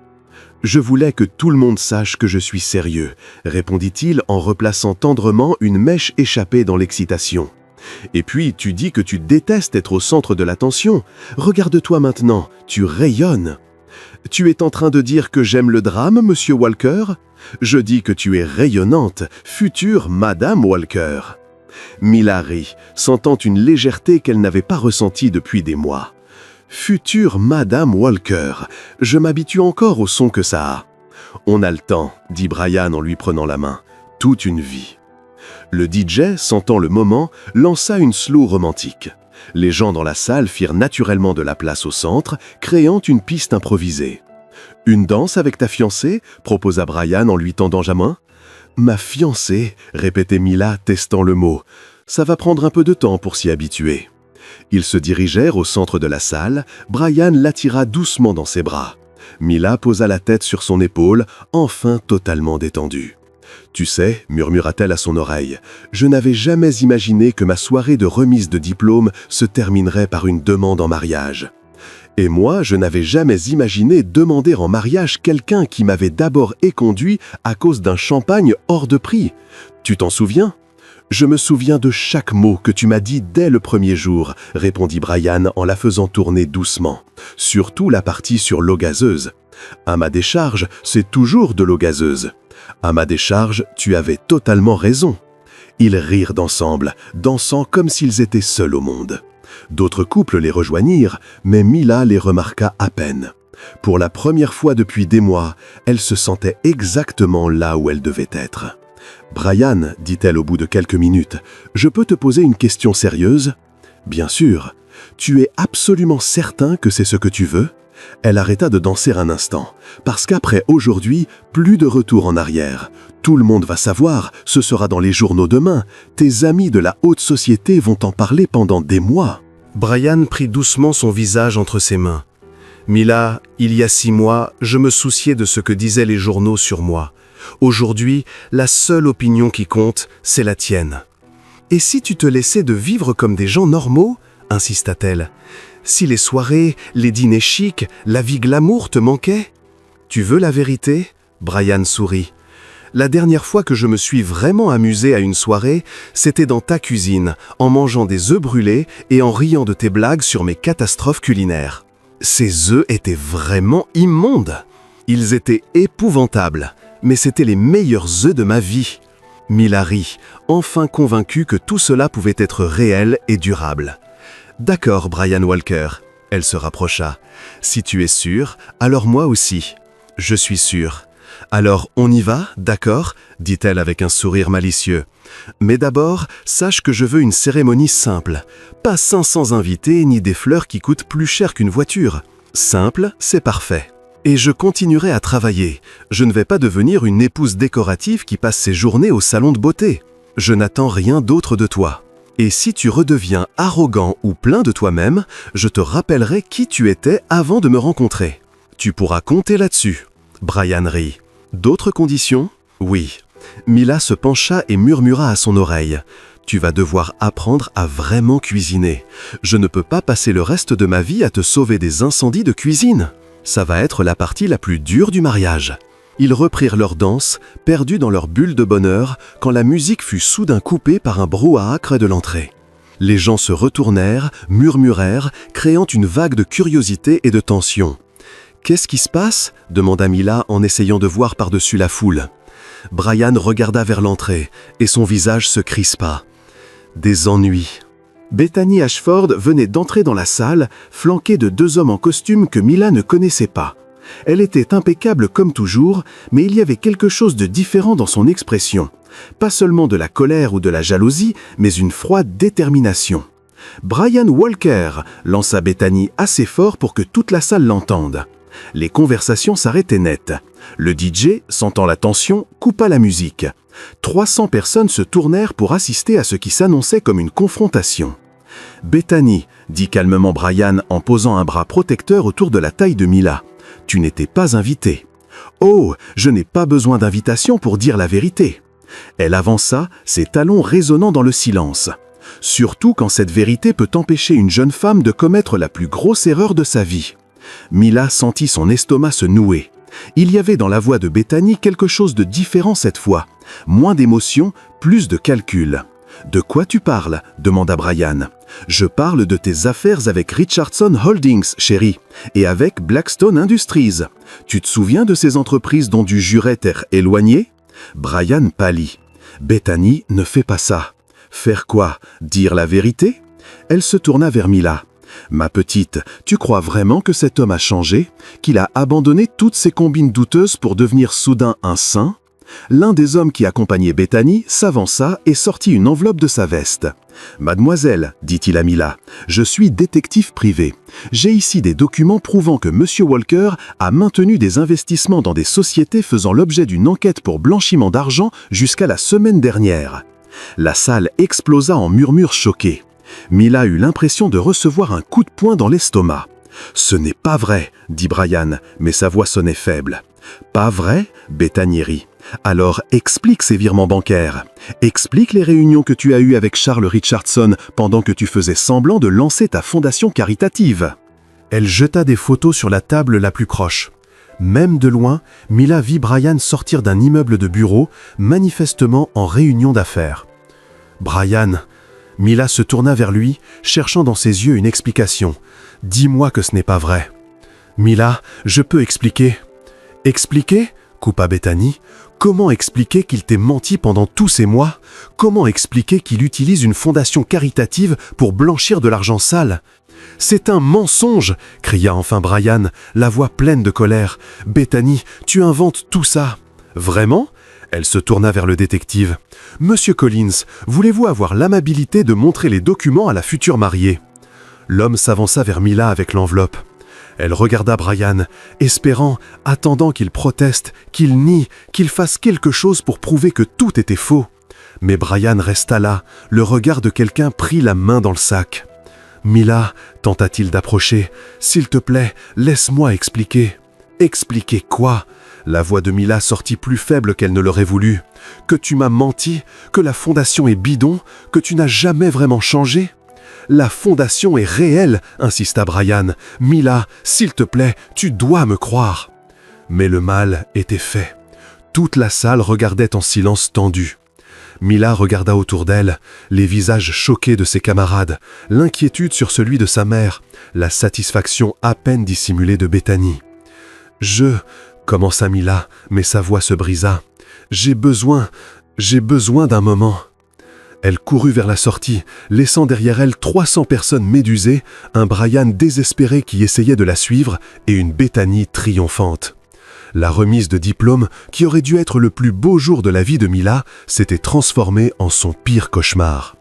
« Je voulais que tout le monde sache que je suis sérieux, » répondit-il en replaçant tendrement une mèche échappée dans l'excitation. « Et puis, tu dis que tu détestes être au centre de l'attention. Regarde-toi maintenant, tu rayonnes. »« Tu es en train de dire que j'aime le drame, monsieur Walker ? Je dis que tu es rayonnante, future Madame Walker. » Mila rit, sentant une légèreté qu'elle n'avait pas ressentie depuis des mois. « Future Madame Walker, je m'habitue encore au son que ça a. »« On a le temps, » dit Brian en lui prenant la main. « Toute une vie. » Le DJ, sentant le moment, lança une slow romantique. Les gens dans la salle firent naturellement de la place au centre, créant une piste improvisée. « Une danse avec ta fiancée ?» proposa Brian en lui tendant la main. « Ma fiancée ?» répétait Mila, testant le mot. « Ça va prendre un peu de temps pour s'y habituer. » Ils se dirigèrent au centre de la salle. Brian l'attira doucement dans ses bras. Mila posa la tête sur son épaule, enfin totalement détendue. « Tu sais, » murmura-t-elle à son oreille, « je n'avais jamais imaginé que ma soirée de remise de diplôme se terminerait par une demande en mariage. Et moi, je n'avais jamais imaginé demander en mariage quelqu'un qui m'avait d'abord éconduit à cause d'un champagne hors de prix. Tu t'en souviens ? » « Je me souviens de chaque mot que tu m'as dit dès le premier jour, » répondit Brian en la faisant tourner doucement. « Surtout la partie sur l'eau gazeuse. À ma décharge, c'est toujours de l'eau gazeuse. À ma décharge, tu avais totalement raison. » Ils rirent d'ensemble, dansant comme s'ils étaient seuls au monde. D'autres couples les rejoignirent, mais Mila les remarqua à peine. Pour la première fois depuis des mois, elle se sentait exactement là où elle devait être. « Brian, dit-elle au bout de quelques minutes, je peux te poser une question sérieuse ? » « Bien sûr. Tu es absolument certain que c'est ce que tu veux ? » Elle arrêta de danser un instant, parce qu'après aujourd'hui, plus de retour en arrière. Tout le monde va savoir, ce sera dans les journaux demain. Tes amis de la haute société vont en parler pendant des mois. Brian prit doucement son visage entre ses mains. « Mila, il y a 6 mois, je me souciais de ce que disaient les journaux sur moi. Aujourd'hui, la seule opinion qui compte, c'est la tienne. »« Et si tu te laissais de vivre comme des gens normaux ?» insista-t-elle. « Si les soirées, les dîners chics, la vie glamour te manquaient ? » « Tu veux la vérité ?» Brian sourit. « La dernière fois que je me suis vraiment amusé à une soirée, c'était dans ta cuisine, en mangeant des œufs brûlés et en riant de tes blagues sur mes catastrophes culinaires. Ces œufs étaient vraiment immondes. Ils étaient épouvantables. Mais c'étaient les meilleurs œufs de ma vie. » Mila rit, enfin convaincue que tout cela pouvait être réel et durable. « D'accord, Brian Walker. » Elle se rapprocha. « Si tu es sûr, alors moi aussi. »« Je suis sûr. »« Alors on y va, d'accord ?» dit-elle avec un sourire malicieux. « Mais d'abord, sache que je veux une cérémonie simple. Pas 500 invités ni des fleurs qui coûtent plus cher qu'une voiture. Simple, c'est parfait. » Et je continuerai à travailler. Je ne vais pas devenir une épouse décorative qui passe ses journées au salon de beauté. Je n'attends rien d'autre de toi. Et si tu redeviens arrogant ou plein de toi-même, je te rappellerai qui tu étais avant de me rencontrer. Tu pourras compter là-dessus. Brian rit. D'autres conditions ? Oui. Mila se pencha et murmura à son oreille. Tu vas devoir apprendre à vraiment cuisiner. Je ne peux pas passer le reste de ma vie à te sauver des incendies de cuisine. Ça va être la partie la plus dure du mariage. » Ils reprirent leur danse, perdus dans leur bulle de bonheur, quand la musique fut soudain coupée par un brouhaha près de l'entrée. Les gens se retournèrent, murmurèrent, créant une vague de curiosité et de tension. « Qu'est-ce qui se passe ?» demanda Mila en essayant de voir par-dessus la foule. Brian regarda vers l'entrée, et son visage se crispa. « Des ennuis. » Bethany Ashford venait d'entrer dans la salle, flanquée de 2 hommes en costume que Mila ne connaissait pas. Elle était impeccable comme toujours, mais il y avait quelque chose de différent dans son expression. Pas seulement de la colère ou de la jalousie, mais une froide détermination. « Brian Walker !» lança Bethany assez fort pour que toute la salle l'entende. Les conversations s'arrêtaient net. Le DJ, sentant la tension, coupa la musique. 300 personnes se tournèrent pour assister à ce qui s'annonçait comme une confrontation. « Bethany, » dit calmement Brian en posant un bras protecteur autour de la taille de Mila, « tu n'étais pas invitée. »« Oh, je n'ai pas besoin d'invitation pour dire la vérité. » Elle avança, ses talons résonnant dans le silence. Surtout quand cette vérité peut empêcher une jeune femme de commettre la plus grosse erreur de sa vie. Mila sentit son estomac se nouer. Il y avait dans la voix de Bethany quelque chose de différent cette fois. Moins d'émotion, plus de calcul. « De quoi tu parles ?» demanda Brian. « Je parle de tes affaires avec Richardson Holdings, chérie, et avec Blackstone Industries. Tu te souviens de ces entreprises dont tu jurais t'être éloigné ?» Brian pâlit. « Bethany, ne fais pas ça. » Faire quoi? Dire la vérité? Elle se tourna vers Mila. Ma petite, tu crois vraiment que cet homme a changé? Qu'il a abandonné toutes ses combines douteuses pour devenir soudain un saint? L'un des hommes qui accompagnait Bethany s'avança et sortit une enveloppe de sa veste. « Mademoiselle, dit-il à Mila, je suis détective privé. J'ai ici des documents prouvant que M. Walker a maintenu des investissements dans des sociétés faisant l'objet d'une enquête pour blanchiment d'argent jusqu'à la semaine dernière. » La salle explosa en murmures choqués. Mila eut l'impression de recevoir un coup de poing dans l'estomac. « Ce n'est pas vrai, dit Brian, mais sa voix sonnait faible. « Pas vrai ?» Bethany rit. « Alors explique ces virements bancaires. Explique les réunions que tu as eues avec Charles Richardson pendant que tu faisais semblant de lancer ta fondation caritative. » Elle jeta des photos sur la table la plus proche. Même de loin, Mila vit Brian sortir d'un immeuble de bureau, manifestement en réunion d'affaires. « Brian !» Mila se tourna vers lui, cherchant dans ses yeux une explication. « Dis-moi que ce n'est pas vrai. »« Mila, je peux expliquer. »« Expliquer ?» coupa Bethany. « Comment expliquer qu'il t'ait menti pendant tous ces mois? Comment expliquer qu'il utilise une fondation caritative pour blanchir de l'argent sale? »« C'est un mensonge !» cria enfin Brian, la voix pleine de colère. « Bethany, tu inventes tout ça. »« Vraiment ?» Elle se tourna vers le détective. « Monsieur Collins, voulez-vous avoir l'amabilité de montrer les documents à la future mariée ?» L'homme s'avança vers Mila avec l'enveloppe. Elle regarda Brian, espérant, attendant qu'il proteste, qu'il nie, qu'il fasse quelque chose pour prouver que tout était faux. Mais Brian resta là, le regard de quelqu'un pris la main dans le sac. « Mila, tenta-t-il d'approcher, s'il te plaît, laisse-moi expliquer. »« Expliquer quoi ?» La voix de Mila sortit plus faible qu'elle ne l'aurait voulu. « Que tu m'as menti, que la fondation est bidon, que tu n'as jamais vraiment changé ?» « La fondation est réelle, insista Brian. « Mila, s'il te plaît, tu dois me croire. » Mais le mal était fait. Toute la salle regardait en silence tendu. Mila regarda autour d'elle, les visages choqués de ses camarades, l'inquiétude sur celui de sa mère, la satisfaction à peine dissimulée de Bethany. « commença Mila, mais sa voix se brisa. « J'ai besoin d'un moment. » Elle courut vers la sortie, laissant derrière elle 300 personnes médusées, un Brian désespéré qui essayait de la suivre et une Bethany triomphante. La remise de diplôme, qui aurait dû être le plus beau jour de la vie de Mila, s'était transformée en son pire cauchemar.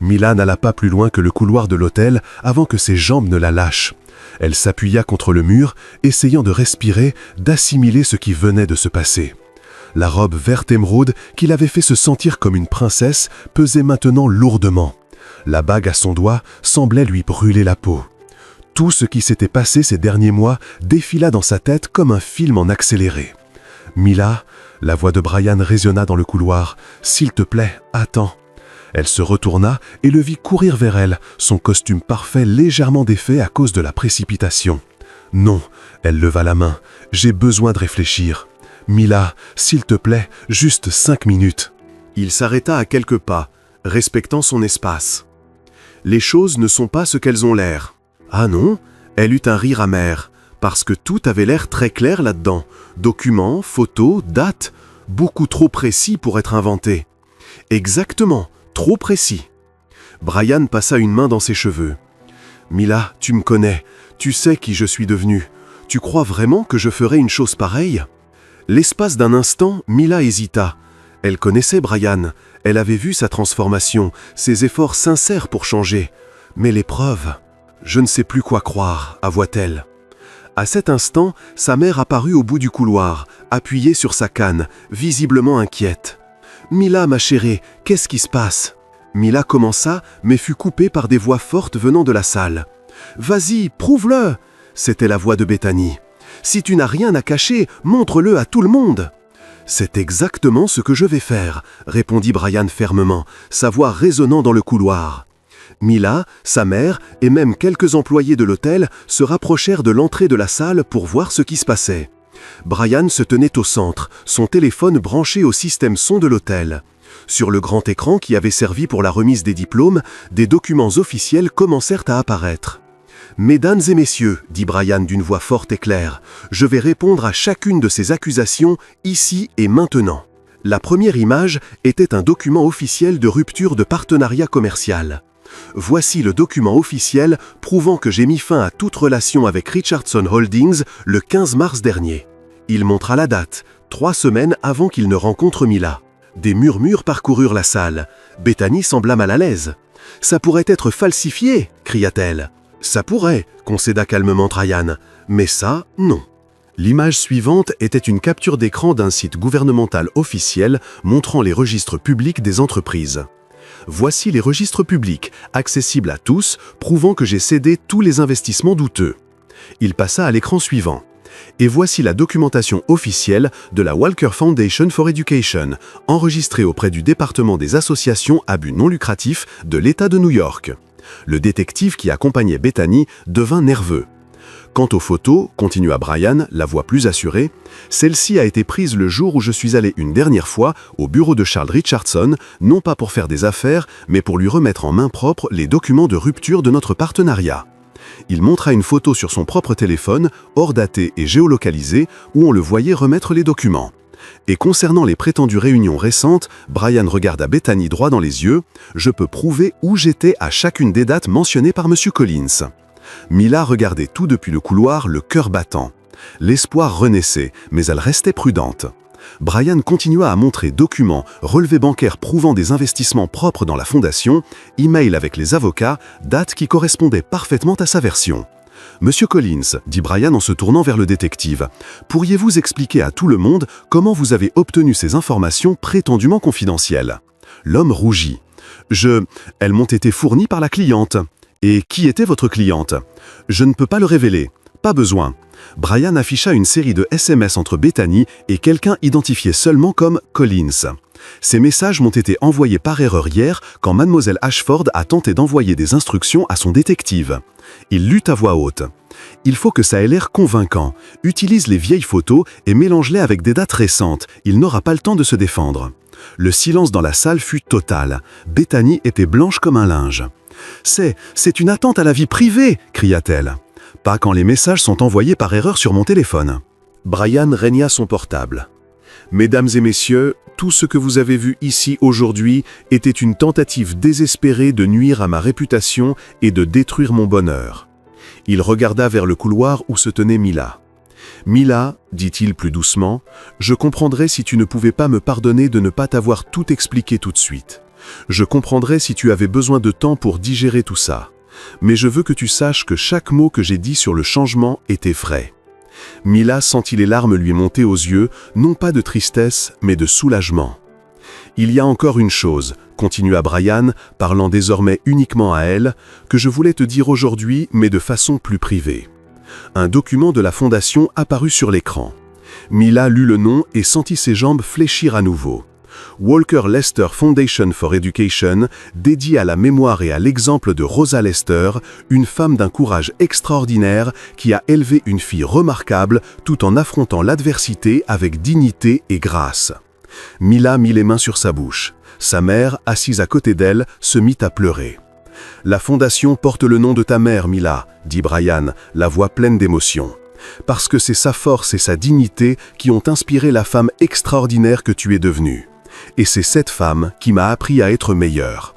Mila n'alla pas plus loin que le couloir de l'hôtel avant que ses jambes ne la lâchent. Elle s'appuya contre le mur, essayant de respirer, d'assimiler ce qui venait de se passer. La robe verte émeraude, qui l'avait fait se sentir comme une princesse, pesait maintenant lourdement. La bague à son doigt semblait lui brûler la peau. Tout ce qui s'était passé ces derniers mois défila dans sa tête comme un film en accéléré. « Mila !» La voix de Brian résonna dans le couloir. « S'il te plaît, attends. » Elle se retourna et le vit courir vers elle, son costume parfait légèrement défait à cause de la précipitation. « Non !» Elle leva la main. « J'ai besoin de réfléchir. » « Mila, s'il te plaît, juste 5 minutes. » Il s'arrêta à quelques pas, respectant son espace. « Les choses ne sont pas ce qu'elles ont l'air. »« Ah non ?» Elle eut un rire amer, parce que tout avait l'air très clair là-dedans. Documents, photos, dates, beaucoup trop précis pour être inventés. « Exactement, trop précis. » Brian passa une main dans ses cheveux. « Mila, tu me connais, tu sais qui je suis devenu. Tu crois vraiment que je ferais une chose pareille ?» L'espace d'un instant, Mila hésita. Elle connaissait Brian, elle avait vu sa transformation, ses efforts sincères pour changer. Mais les preuves... Je ne sais plus quoi croire, avoua-t-elle. À cet instant, sa mère apparut au bout du couloir, appuyée sur sa canne, visiblement inquiète. « Mila, ma chérie, qu'est-ce qui se passe ?» Mila commença, mais fut coupée par des voix fortes venant de la salle. « Vas-y, prouve-le !» C'était la voix de Bethany. Si tu n'as rien à cacher, montre-le à tout le monde. »« C'est exactement ce que je vais faire, » répondit Brian fermement, sa voix résonnant dans le couloir. Mila, sa mère et même quelques employés de l'hôtel se rapprochèrent de l'entrée de la salle pour voir ce qui se passait. Brian se tenait au centre, son téléphone branché au système son de l'hôtel. Sur le grand écran qui avait servi pour la remise des diplômes, des documents officiels commencèrent à apparaître. « Mesdames et messieurs, dit Brian d'une voix forte et claire, je vais répondre à chacune de ces accusations ici et maintenant. La première image était un document officiel de rupture de partenariat commercial. Voici le document officiel prouvant que j'ai mis fin à toute relation avec Richardson Holdings le 15 mars dernier. Il montra la date, 3 semaines avant qu'il ne rencontre Mila. Des murmures parcoururent la salle. Bethany sembla mal à l'aise. « Ça pourrait être falsifié !» cria-t-elle. « Ça pourrait !» concéda calmement Ryan. « Mais ça, non. » L'image suivante était une capture d'écran d'un site gouvernemental officiel montrant les registres publics des entreprises. Voici les registres publics, accessibles à tous, prouvant que j'ai cédé tous les investissements douteux. Il passa à l'écran suivant. Et voici la documentation officielle de la Walker Foundation for Education, enregistrée auprès du département des associations à but non lucratif de l'État de New York. Le détective qui accompagnait Bethany devint nerveux. Quant aux photos, continua Brian, la voix plus assurée, celle-ci a été prise le jour où je suis allé une dernière fois au bureau de Charles Richardson, non pas pour faire des affaires, mais pour lui remettre en main propre les documents de rupture de notre partenariat. Il montra une photo sur son propre téléphone, hors datée et géolocalisée, où on le voyait remettre les documents. Et concernant les prétendues réunions récentes, Brian regarda Bethany droit dans les yeux. « Je peux prouver où j'étais à chacune des dates mentionnées par M. Collins. » Mila regardait tout depuis le couloir, le cœur battant. L'espoir renaissait, mais elle restait prudente. Brian continua à montrer documents, relevés bancaires prouvant des investissements propres dans la fondation, email avec les avocats, dates qui correspondaient parfaitement à sa version. « Monsieur Collins, dit Brian en se tournant vers le détective, pourriez-vous expliquer à tout le monde comment vous avez obtenu ces informations prétendument confidentielles ?» L'homme rougit. « Elles m'ont été fournies par la cliente. » « Et qui était votre cliente ?»« Je ne peux pas le révéler. Pas besoin. » Brian afficha une série de SMS entre Bethany et quelqu'un identifié seulement comme Collins. Ces messages m'ont été envoyés par erreur hier quand Mademoiselle Ashford a tenté d'envoyer des instructions à son détective. Il lut à voix haute. « Il faut que ça ait l'air convaincant. Utilise les vieilles photos et mélange-les avec des dates récentes. Il n'aura pas le temps de se défendre. » Le silence dans la salle fut total. Bethany était blanche comme un linge. « C'est une attente à la vie privée !» cria-t-elle. « Pas quand les messages sont envoyés par erreur sur mon téléphone. » Brian régna son portable. « Mesdames et messieurs, tout ce que vous avez vu ici aujourd'hui était une tentative désespérée de nuire à ma réputation et de détruire mon bonheur. » Il regarda vers le couloir où se tenait Mila. « Mila, dit-il plus doucement, je comprendrais si tu ne pouvais pas me pardonner de ne pas t'avoir tout expliqué tout de suite. Je comprendrais si tu avais besoin de temps pour digérer tout ça. Mais je veux que tu saches que chaque mot que j'ai dit sur le changement était vrai. » Mila sentit les larmes lui monter aux yeux, non pas de tristesse, mais de soulagement. « Il y a encore une chose, » continua Brian, parlant désormais uniquement à elle, « que je voulais te dire aujourd'hui, mais de façon plus privée. » Un document de la fondation apparut sur l'écran. Mila lut le nom et sentit ses jambes fléchir à nouveau. Walker Lester Foundation for Education, dédié à la mémoire et à l'exemple de Rosa Lester, une femme d'un courage extraordinaire qui a élevé une fille remarquable tout en affrontant l'adversité avec dignité et grâce. Mila mit les mains sur sa bouche. Sa mère, assise à côté d'elle, se mit à pleurer. « La fondation porte le nom de ta mère, Mila, » dit Brian, la voix pleine d'émotion. « Parce que c'est sa force et sa dignité qui ont inspiré la femme extraordinaire que tu es devenue. Et c'est cette femme qui m'a appris à être meilleur. »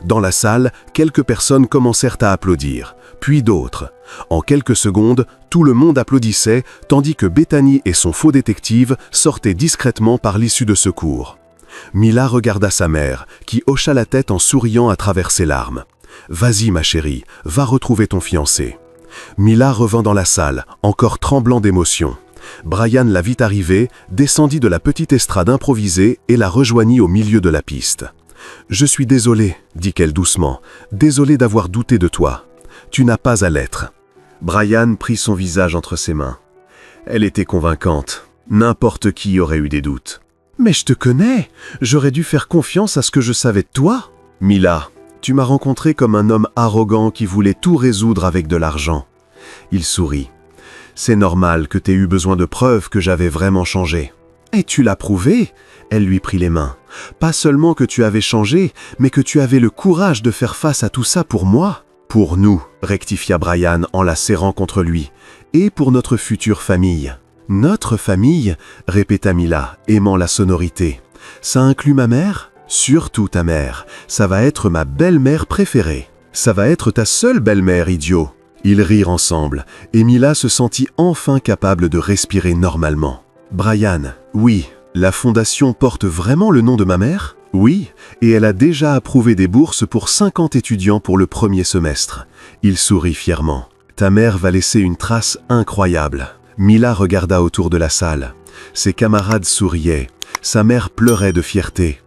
Dans la salle, quelques personnes commencèrent à applaudir, puis d'autres. En quelques secondes, tout le monde applaudissait, tandis que Bethany et son faux détective sortaient discrètement par l'issue de secours. Mila regarda sa mère, qui hocha la tête en souriant à travers ses larmes. « Vas-y, ma chérie, va retrouver ton fiancé. » Mila revint dans la salle, encore tremblant d'émotion. Brian la vit arriver, descendit de la petite estrade improvisée et la rejoignit au milieu de la piste. « Je suis désolé, dit-elle doucement, désolé d'avoir douté de toi. Tu n'as pas à l'être. » Brian prit son visage entre ses mains. Elle était convaincante. N'importe qui aurait eu des doutes. « Mais je te connais, j'aurais dû faire confiance à ce que je savais de toi. » « Mila, tu m'as rencontré comme un homme arrogant qui voulait tout résoudre avec de l'argent. » Il sourit. « C'est normal que tu aies eu besoin de preuves que j'avais vraiment changé. » « Et tu l'as prouvé ?» Elle lui prit les mains. « Pas seulement que tu avais changé, mais que tu avais le courage de faire face à tout ça pour moi. »« Pour nous, » rectifia Brian en la serrant contre lui, « et pour notre future famille. »« Notre famille ?» répéta Mila, aimant la sonorité. Ça inclut ma mère? Surtout ta mère. Ça va être ma belle-mère préférée. Ça va être ta seule belle-mère, idiot. Ils rirent ensemble, et Mila se sentit enfin capable de respirer normalement. Brian, oui, la fondation porte vraiment le nom de ma mère? Oui, et elle a déjà approuvé des bourses pour 50 étudiants pour le premier semestre. Il sourit fièrement. Ta mère va laisser une trace incroyable. Mila regarda autour de la salle. Ses camarades souriaient. Sa mère pleurait de fierté.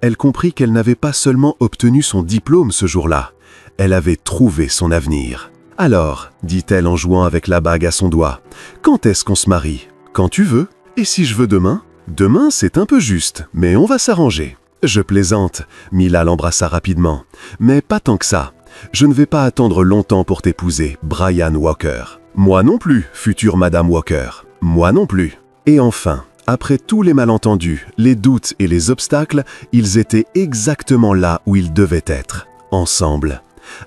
Elle comprit qu'elle n'avait pas seulement obtenu son diplôme ce jour-là, elle avait trouvé son avenir. « Alors, dit-elle en jouant avec la bague à son doigt, quand est-ce qu'on se marie? Quand tu veux. Et si je veux demain? Demain, c'est un peu juste, mais on va s'arranger. » Je plaisante, Mila l'embrassa rapidement. Mais pas tant que ça. Je ne vais pas attendre longtemps pour t'épouser, Brian Walker. Moi non plus, future Madame Walker. Moi non plus. Et enfin, après tous les malentendus, les doutes et les obstacles, ils étaient exactement là où ils devaient être, ensemble,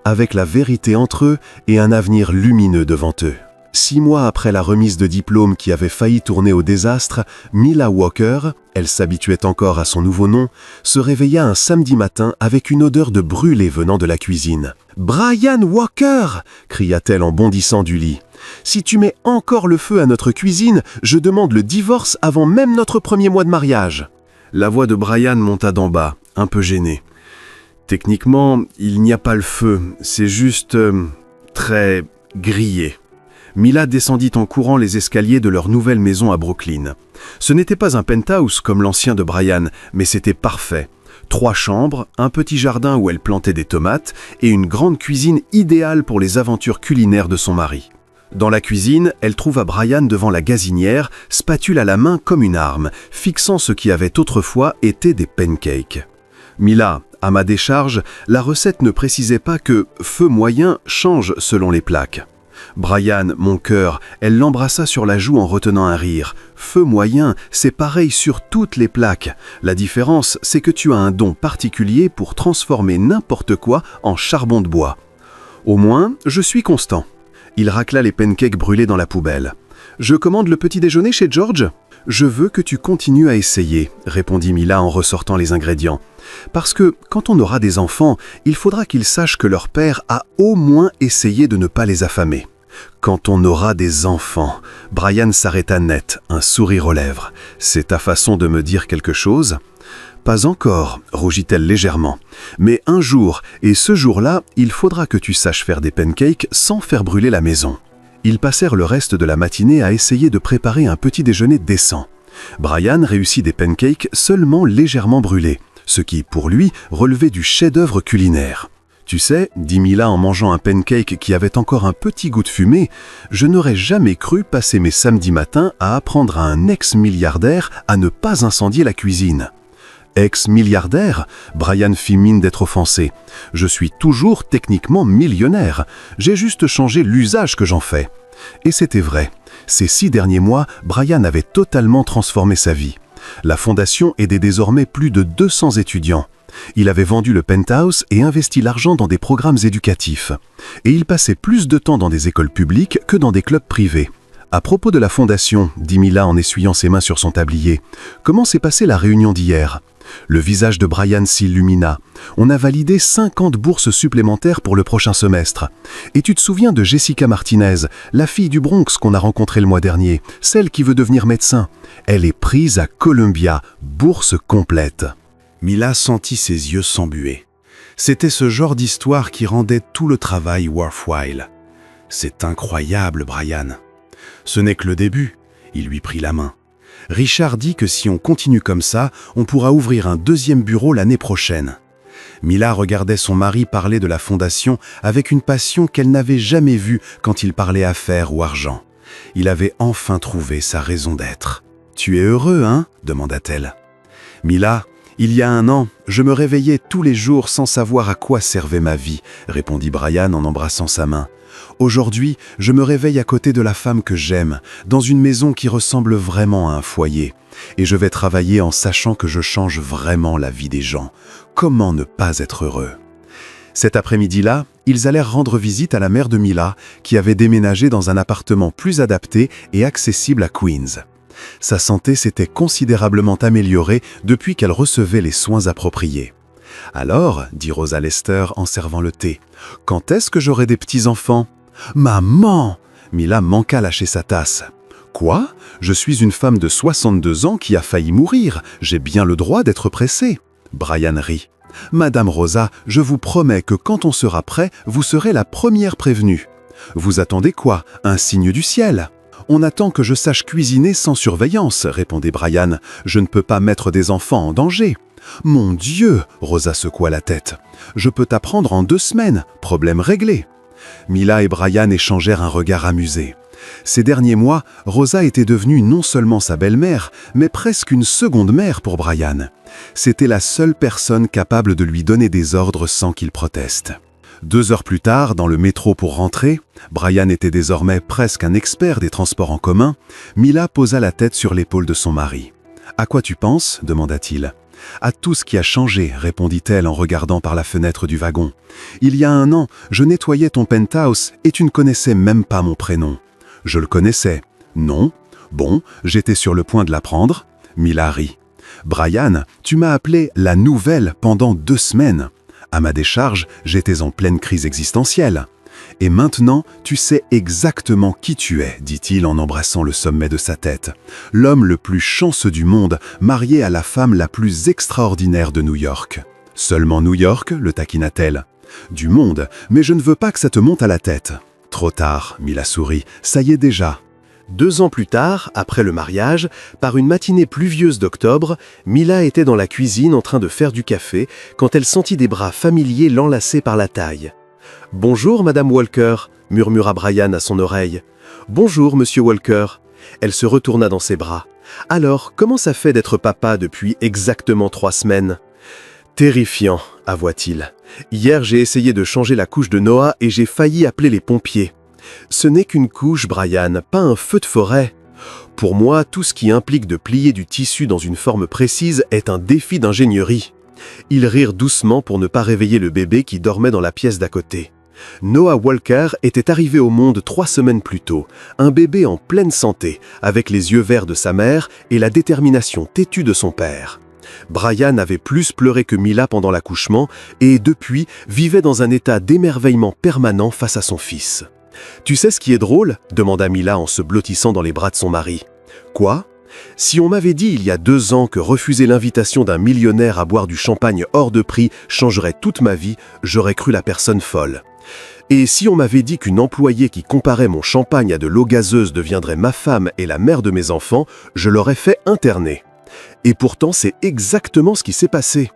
avec la vérité entre eux et un avenir lumineux devant eux. 6 mois après la remise de diplôme qui avait failli tourner au désastre, Mila Walker, elle s'habituait encore à son nouveau nom, se réveilla un samedi matin avec une odeur de brûlé venant de la cuisine. « Brian Walker !» cria-t-elle en bondissant du lit. « Si tu mets encore le feu à notre cuisine, je demande le divorce avant même notre premier mois de mariage. » La voix de Brian monta d'en bas, un peu gênée. « Techniquement, il n'y a pas le feu, c'est juste très grillé. » Mila descendit en courant les escaliers de leur nouvelle maison à Brooklyn. Ce n'était pas un penthouse comme l'ancien de Brian, mais c'était parfait. 3 chambres, un petit jardin où elle plantait des tomates et une grande cuisine idéale pour les aventures culinaires de son mari. Dans la cuisine, elle trouva Brian devant la gazinière, spatule à la main comme une arme, fixant ce qui avait autrefois été des pancakes. Mila, à ma décharge, la recette ne précisait pas que feu moyen change selon les plaques. Brian, mon cœur, elle l'embrassa sur la joue en retenant un rire. Feu moyen, c'est pareil sur toutes les plaques. La différence, c'est que tu as un don particulier pour transformer n'importe quoi en charbon de bois. Au moins, je suis constant. Il racla les pancakes brûlés dans la poubelle. Je commande le petit déjeuner chez George? Je veux que tu continues à essayer, répondit Mila en ressortant les ingrédients. Parce que, quand on aura des enfants, il faudra qu'ils sachent que leur père a au moins essayé de ne pas les affamer. Quand on aura des enfants, Brian s'arrêta net, un sourire aux lèvres. C'est ta façon de me dire quelque chose? Pas encore, rougit-elle légèrement. Mais un jour, et ce jour-là, il faudra que tu saches faire des pancakes sans faire brûler la maison. Ils passèrent le reste de la matinée à essayer de préparer un petit déjeuner décent. Brian réussit des pancakes seulement légèrement brûlés, ce qui, pour lui, relevait du chef-d'œuvre culinaire. « Tu sais, dit Mila en mangeant un pancake qui avait encore un petit goût de fumée, je n'aurais jamais cru passer mes samedis matins à apprendre à un ex-milliardaire à ne pas incendier la cuisine. » Ex-milliardaire? Brian fit mine d'être offensé. Je suis toujours techniquement millionnaire. J'ai juste changé l'usage que j'en fais. Et c'était vrai. Ces 6 derniers mois, Brian avait totalement transformé sa vie. La fondation aidait désormais plus de 200 étudiants. Il avait vendu le penthouse et investi l'argent dans des programmes éducatifs. Et il passait plus de temps dans des écoles publiques que dans des clubs privés. À propos de la fondation, dit Mila en essuyant ses mains sur son tablier, comment s'est passée la réunion d'hier? Le visage de Brian s'illumina. On a validé 50 bourses supplémentaires pour le prochain semestre. Et tu te souviens de Jessica Martinez, la fille du Bronx qu'on a rencontrée le mois dernier, celle qui veut devenir médecin? Elle est prise à Columbia, bourse complète. Mila sentit ses yeux s'embuer. C'était ce genre d'histoire qui rendait tout le travail worthwhile. C'est incroyable, Brian. Ce n'est que le début. Il lui prit la main. Richard dit que si on continue comme ça, on pourra ouvrir un 2e bureau l'année prochaine. Mila regardait son mari parler de la fondation avec une passion qu'elle n'avait jamais vue quand il parlait affaires ou argent. Il avait enfin trouvé sa raison d'être. « Tu es heureux, hein ?» demanda-t-elle. « Mila, il y a 1 an, je me réveillais tous les jours sans savoir à quoi servait ma vie, » répondit Brian en embrassant sa main. Aujourd'hui, je me réveille à côté de la femme que j'aime, dans une maison qui ressemble vraiment à un foyer. Et je vais travailler en sachant que je change vraiment la vie des gens. Comment ne pas être heureux? Cet après-midi-là, ils allèrent rendre visite à la mère de Mila, qui avait déménagé dans un appartement plus adapté et accessible à Queens. Sa santé s'était considérablement améliorée depuis qu'elle recevait les soins appropriés. « Alors, dit Rosa Lester en servant le thé, « quand est-ce que j'aurai des petits-enfants ?»« Maman !» Mila manqua lâcher sa tasse. « Quoi ? Je suis une femme de 62 ans qui a failli mourir. J'ai bien le droit d'être pressée. » Brian rit. « Madame Rosa, je vous promets que quand on sera prêt, vous serez la première prévenue. »« Vous attendez quoi ? Un signe du ciel ?»« On attend que je sache cuisiner sans surveillance, » répondait Brian. « Je ne peux pas mettre des enfants en danger. »« Mon Dieu !» Rosa secoua la tête. « Je peux t'apprendre en 2 semaines. Problème réglé. » Mila et Brian échangèrent un regard amusé. Ces derniers mois, Rosa était devenue non seulement sa belle-mère, mais presque une seconde mère pour Brian. C'était la seule personne capable de lui donner des ordres sans qu'il proteste. 2 heures plus tard, dans le métro pour rentrer, Brian était désormais presque un expert des transports en commun, Mila posa la tête sur l'épaule de son mari. « À quoi tu penses ?» demanda-t-il. « À tout ce qui a changé, répondit-elle en regardant par la fenêtre du wagon. « Il y a 1 an, je nettoyais ton penthouse et tu ne connaissais même pas mon prénom. » « Je le connaissais. »« Non. »« Bon, j'étais sur le point de l'apprendre. » Mila rit. « Brian, tu m'as appelé la nouvelle pendant 2 semaines. À ma décharge, j'étais en pleine crise existentielle. Et maintenant, tu sais exactement qui tu es, dit-il en embrassant le sommet de sa tête. L'homme le plus chanceux du monde, marié à la femme la plus extraordinaire de New York. Seulement New York, le taquina-t-elle. Du monde, mais je ne veux pas que ça te monte à la tête. Trop tard, Mila sourit, ça y est déjà. 2 ans plus tard, après le mariage, par une matinée pluvieuse d'octobre, Mila était dans la cuisine en train de faire du café quand elle sentit des bras familiers l'enlacer par la taille. « Bonjour, Madame Walker » murmura Brian à son oreille. « Bonjour, Monsieur Walker » Elle se retourna dans ses bras. « Alors, comment ça fait d'être papa depuis exactement 3 semaines ?»« Terrifiant, avoua-t-il. Hier, j'ai essayé de changer la couche de Noah et j'ai failli appeler les pompiers. Ce n'est qu'une couche, Brian, pas un feu de forêt. Pour moi, tout ce qui implique de plier du tissu dans une forme précise est un défi d'ingénierie. » Ils rirent doucement pour ne pas réveiller le bébé qui dormait dans la pièce d'à côté. Noah Walker était arrivé au monde 3 semaines plus tôt, un bébé en pleine santé, avec les yeux verts de sa mère et la détermination têtue de son père. Brian avait plus pleuré que Mila pendant l'accouchement et, depuis, vivait dans un état d'émerveillement permanent face à son fils. « Tu sais ce qui est drôle ?» demanda Mila en se blottissant dans les bras de son mari. « Quoi ? Si on m'avait dit il y a 2 ans que refuser l'invitation d'un millionnaire à boire du champagne hors de prix changerait toute ma vie, j'aurais cru la personne folle. Et si on m'avait dit qu'une employée qui comparait mon champagne à de l'eau gazeuse deviendrait ma femme et la mère de mes enfants, je l'aurais fait interner. Et pourtant, c'est exactement ce qui s'est passé. »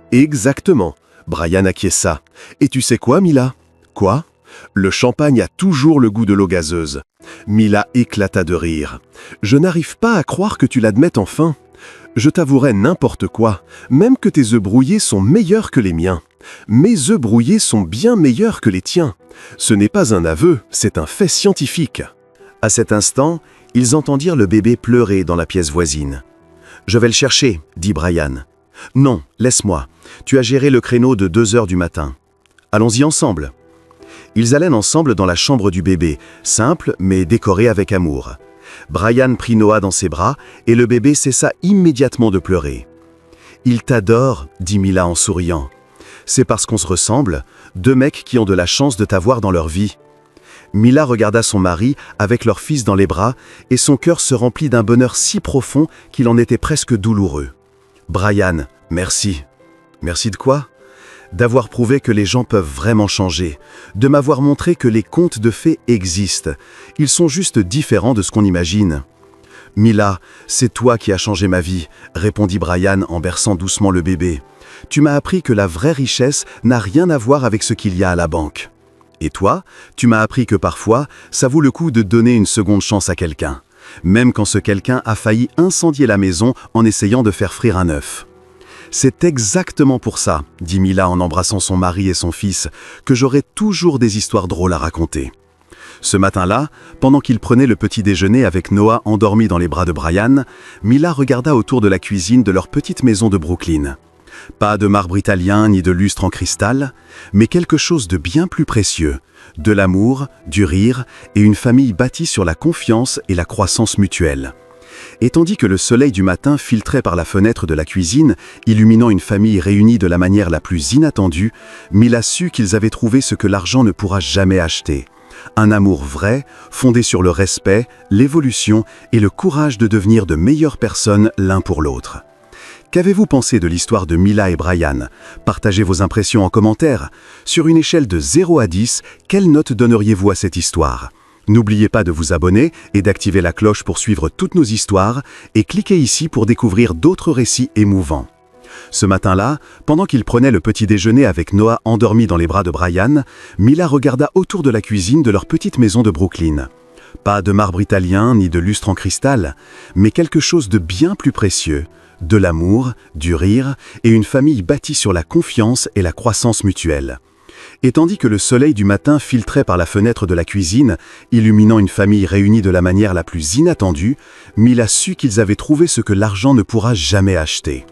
« Exactement. » Brian acquiesça. « Et tu sais quoi, Mila ? » ?»« Quoi ? » « Le champagne a toujours le goût de l'eau gazeuse. » Mila éclata de rire. « Je n'arrive pas à croire que tu l'admettes enfin. Je t'avouerai n'importe quoi, même que tes œufs brouillés sont meilleurs que les miens. Mes œufs brouillés sont bien meilleurs que les tiens. Ce n'est pas un aveu, c'est un fait scientifique. » À cet instant, ils entendirent le bébé pleurer dans la pièce voisine. « Je vais le chercher, » dit Brian. « Non, laisse-moi. Tu as géré le créneau de 2 heures du matin. Allons-y ensemble. » Ils allèrent ensemble dans la chambre du bébé, simple mais décorée avec amour. Brian prit Noah dans ses bras et le bébé cessa immédiatement de pleurer. « Il t'adore, » dit Mila en souriant. « C'est parce qu'on se ressemble, 2 mecs qui ont de la chance de t'avoir dans leur vie. » Mila regarda son mari avec leur fils dans les bras et son cœur se remplit d'un bonheur si profond qu'il en était presque douloureux. « Brian, merci. »« Merci de quoi ? » D'avoir prouvé que les gens peuvent vraiment changer, de m'avoir montré que les contes de fées existent. Ils sont juste différents de ce qu'on imagine. « Mila, c'est toi qui as changé ma vie, » répondit Brian en berçant doucement le bébé. « Tu m'as appris que la vraie richesse n'a rien à voir avec ce qu'il y a à la banque. Et toi, tu m'as appris que parfois, ça vaut le coup de donner une seconde chance à quelqu'un, même quand ce quelqu'un a failli incendier la maison en essayant de faire frire un œuf. » C'est exactement pour ça, dit Mila en embrassant son mari et son fils, que j'aurai toujours des histoires drôles à raconter. Ce matin-là, pendant qu'il prenait le petit déjeuner avec Noah endormi dans les bras de Brian, Mila regarda autour de la cuisine de leur petite maison de Brooklyn. Pas de marbre italien ni de lustre en cristal, mais quelque chose de bien plus précieux, de l'amour, du rire et une famille bâtie sur la confiance et la croissance mutuelle. Et tandis que le soleil du matin filtrait par la fenêtre de la cuisine, illuminant une famille réunie de la manière la plus inattendue, Mila sut qu'ils avaient trouvé ce que l'argent ne pourra jamais acheter. Un amour vrai, fondé sur le respect, l'évolution et le courage de devenir de meilleures personnes l'un pour l'autre. Qu'avez-vous pensé de l'histoire de Mila et Brian? Partagez vos impressions en commentaire. Sur une échelle de 0 à 10, quelle note donneriez-vous à cette histoire? N'oubliez pas de vous abonner et d'activer la cloche pour suivre toutes nos histoires et cliquez ici pour découvrir d'autres récits émouvants. Ce matin-là, pendant qu'il prenait le petit déjeuner avec Noah endormi dans les bras de Brian, Mila regarda autour de la cuisine de leur petite maison de Brooklyn. Pas de marbre italien ni de lustre en cristal, mais quelque chose de bien plus précieux, de l'amour, du rire et une famille bâtie sur la confiance et la croissance mutuelle. Et tandis que le soleil du matin filtrait par la fenêtre de la cuisine, illuminant une famille réunie de la manière la plus inattendue, Mila sut qu'ils avaient trouvé ce que l'argent ne pourra jamais acheter.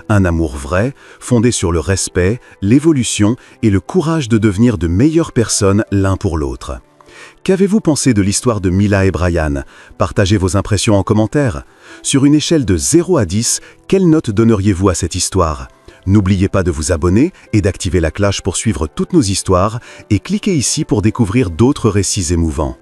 Un amour vrai, fondé sur le respect, l'évolution et le courage de devenir de meilleures personnes l'un pour l'autre. Qu'avez-vous pensé de l'histoire de Mila et Brian? Partagez vos impressions en commentaire. Sur une échelle de 0 à 10, quelle note donneriez-vous à cette histoire? N'oubliez pas de vous abonner et d'activer la cloche pour suivre toutes nos histoires et cliquez ici pour découvrir d'autres récits émouvants.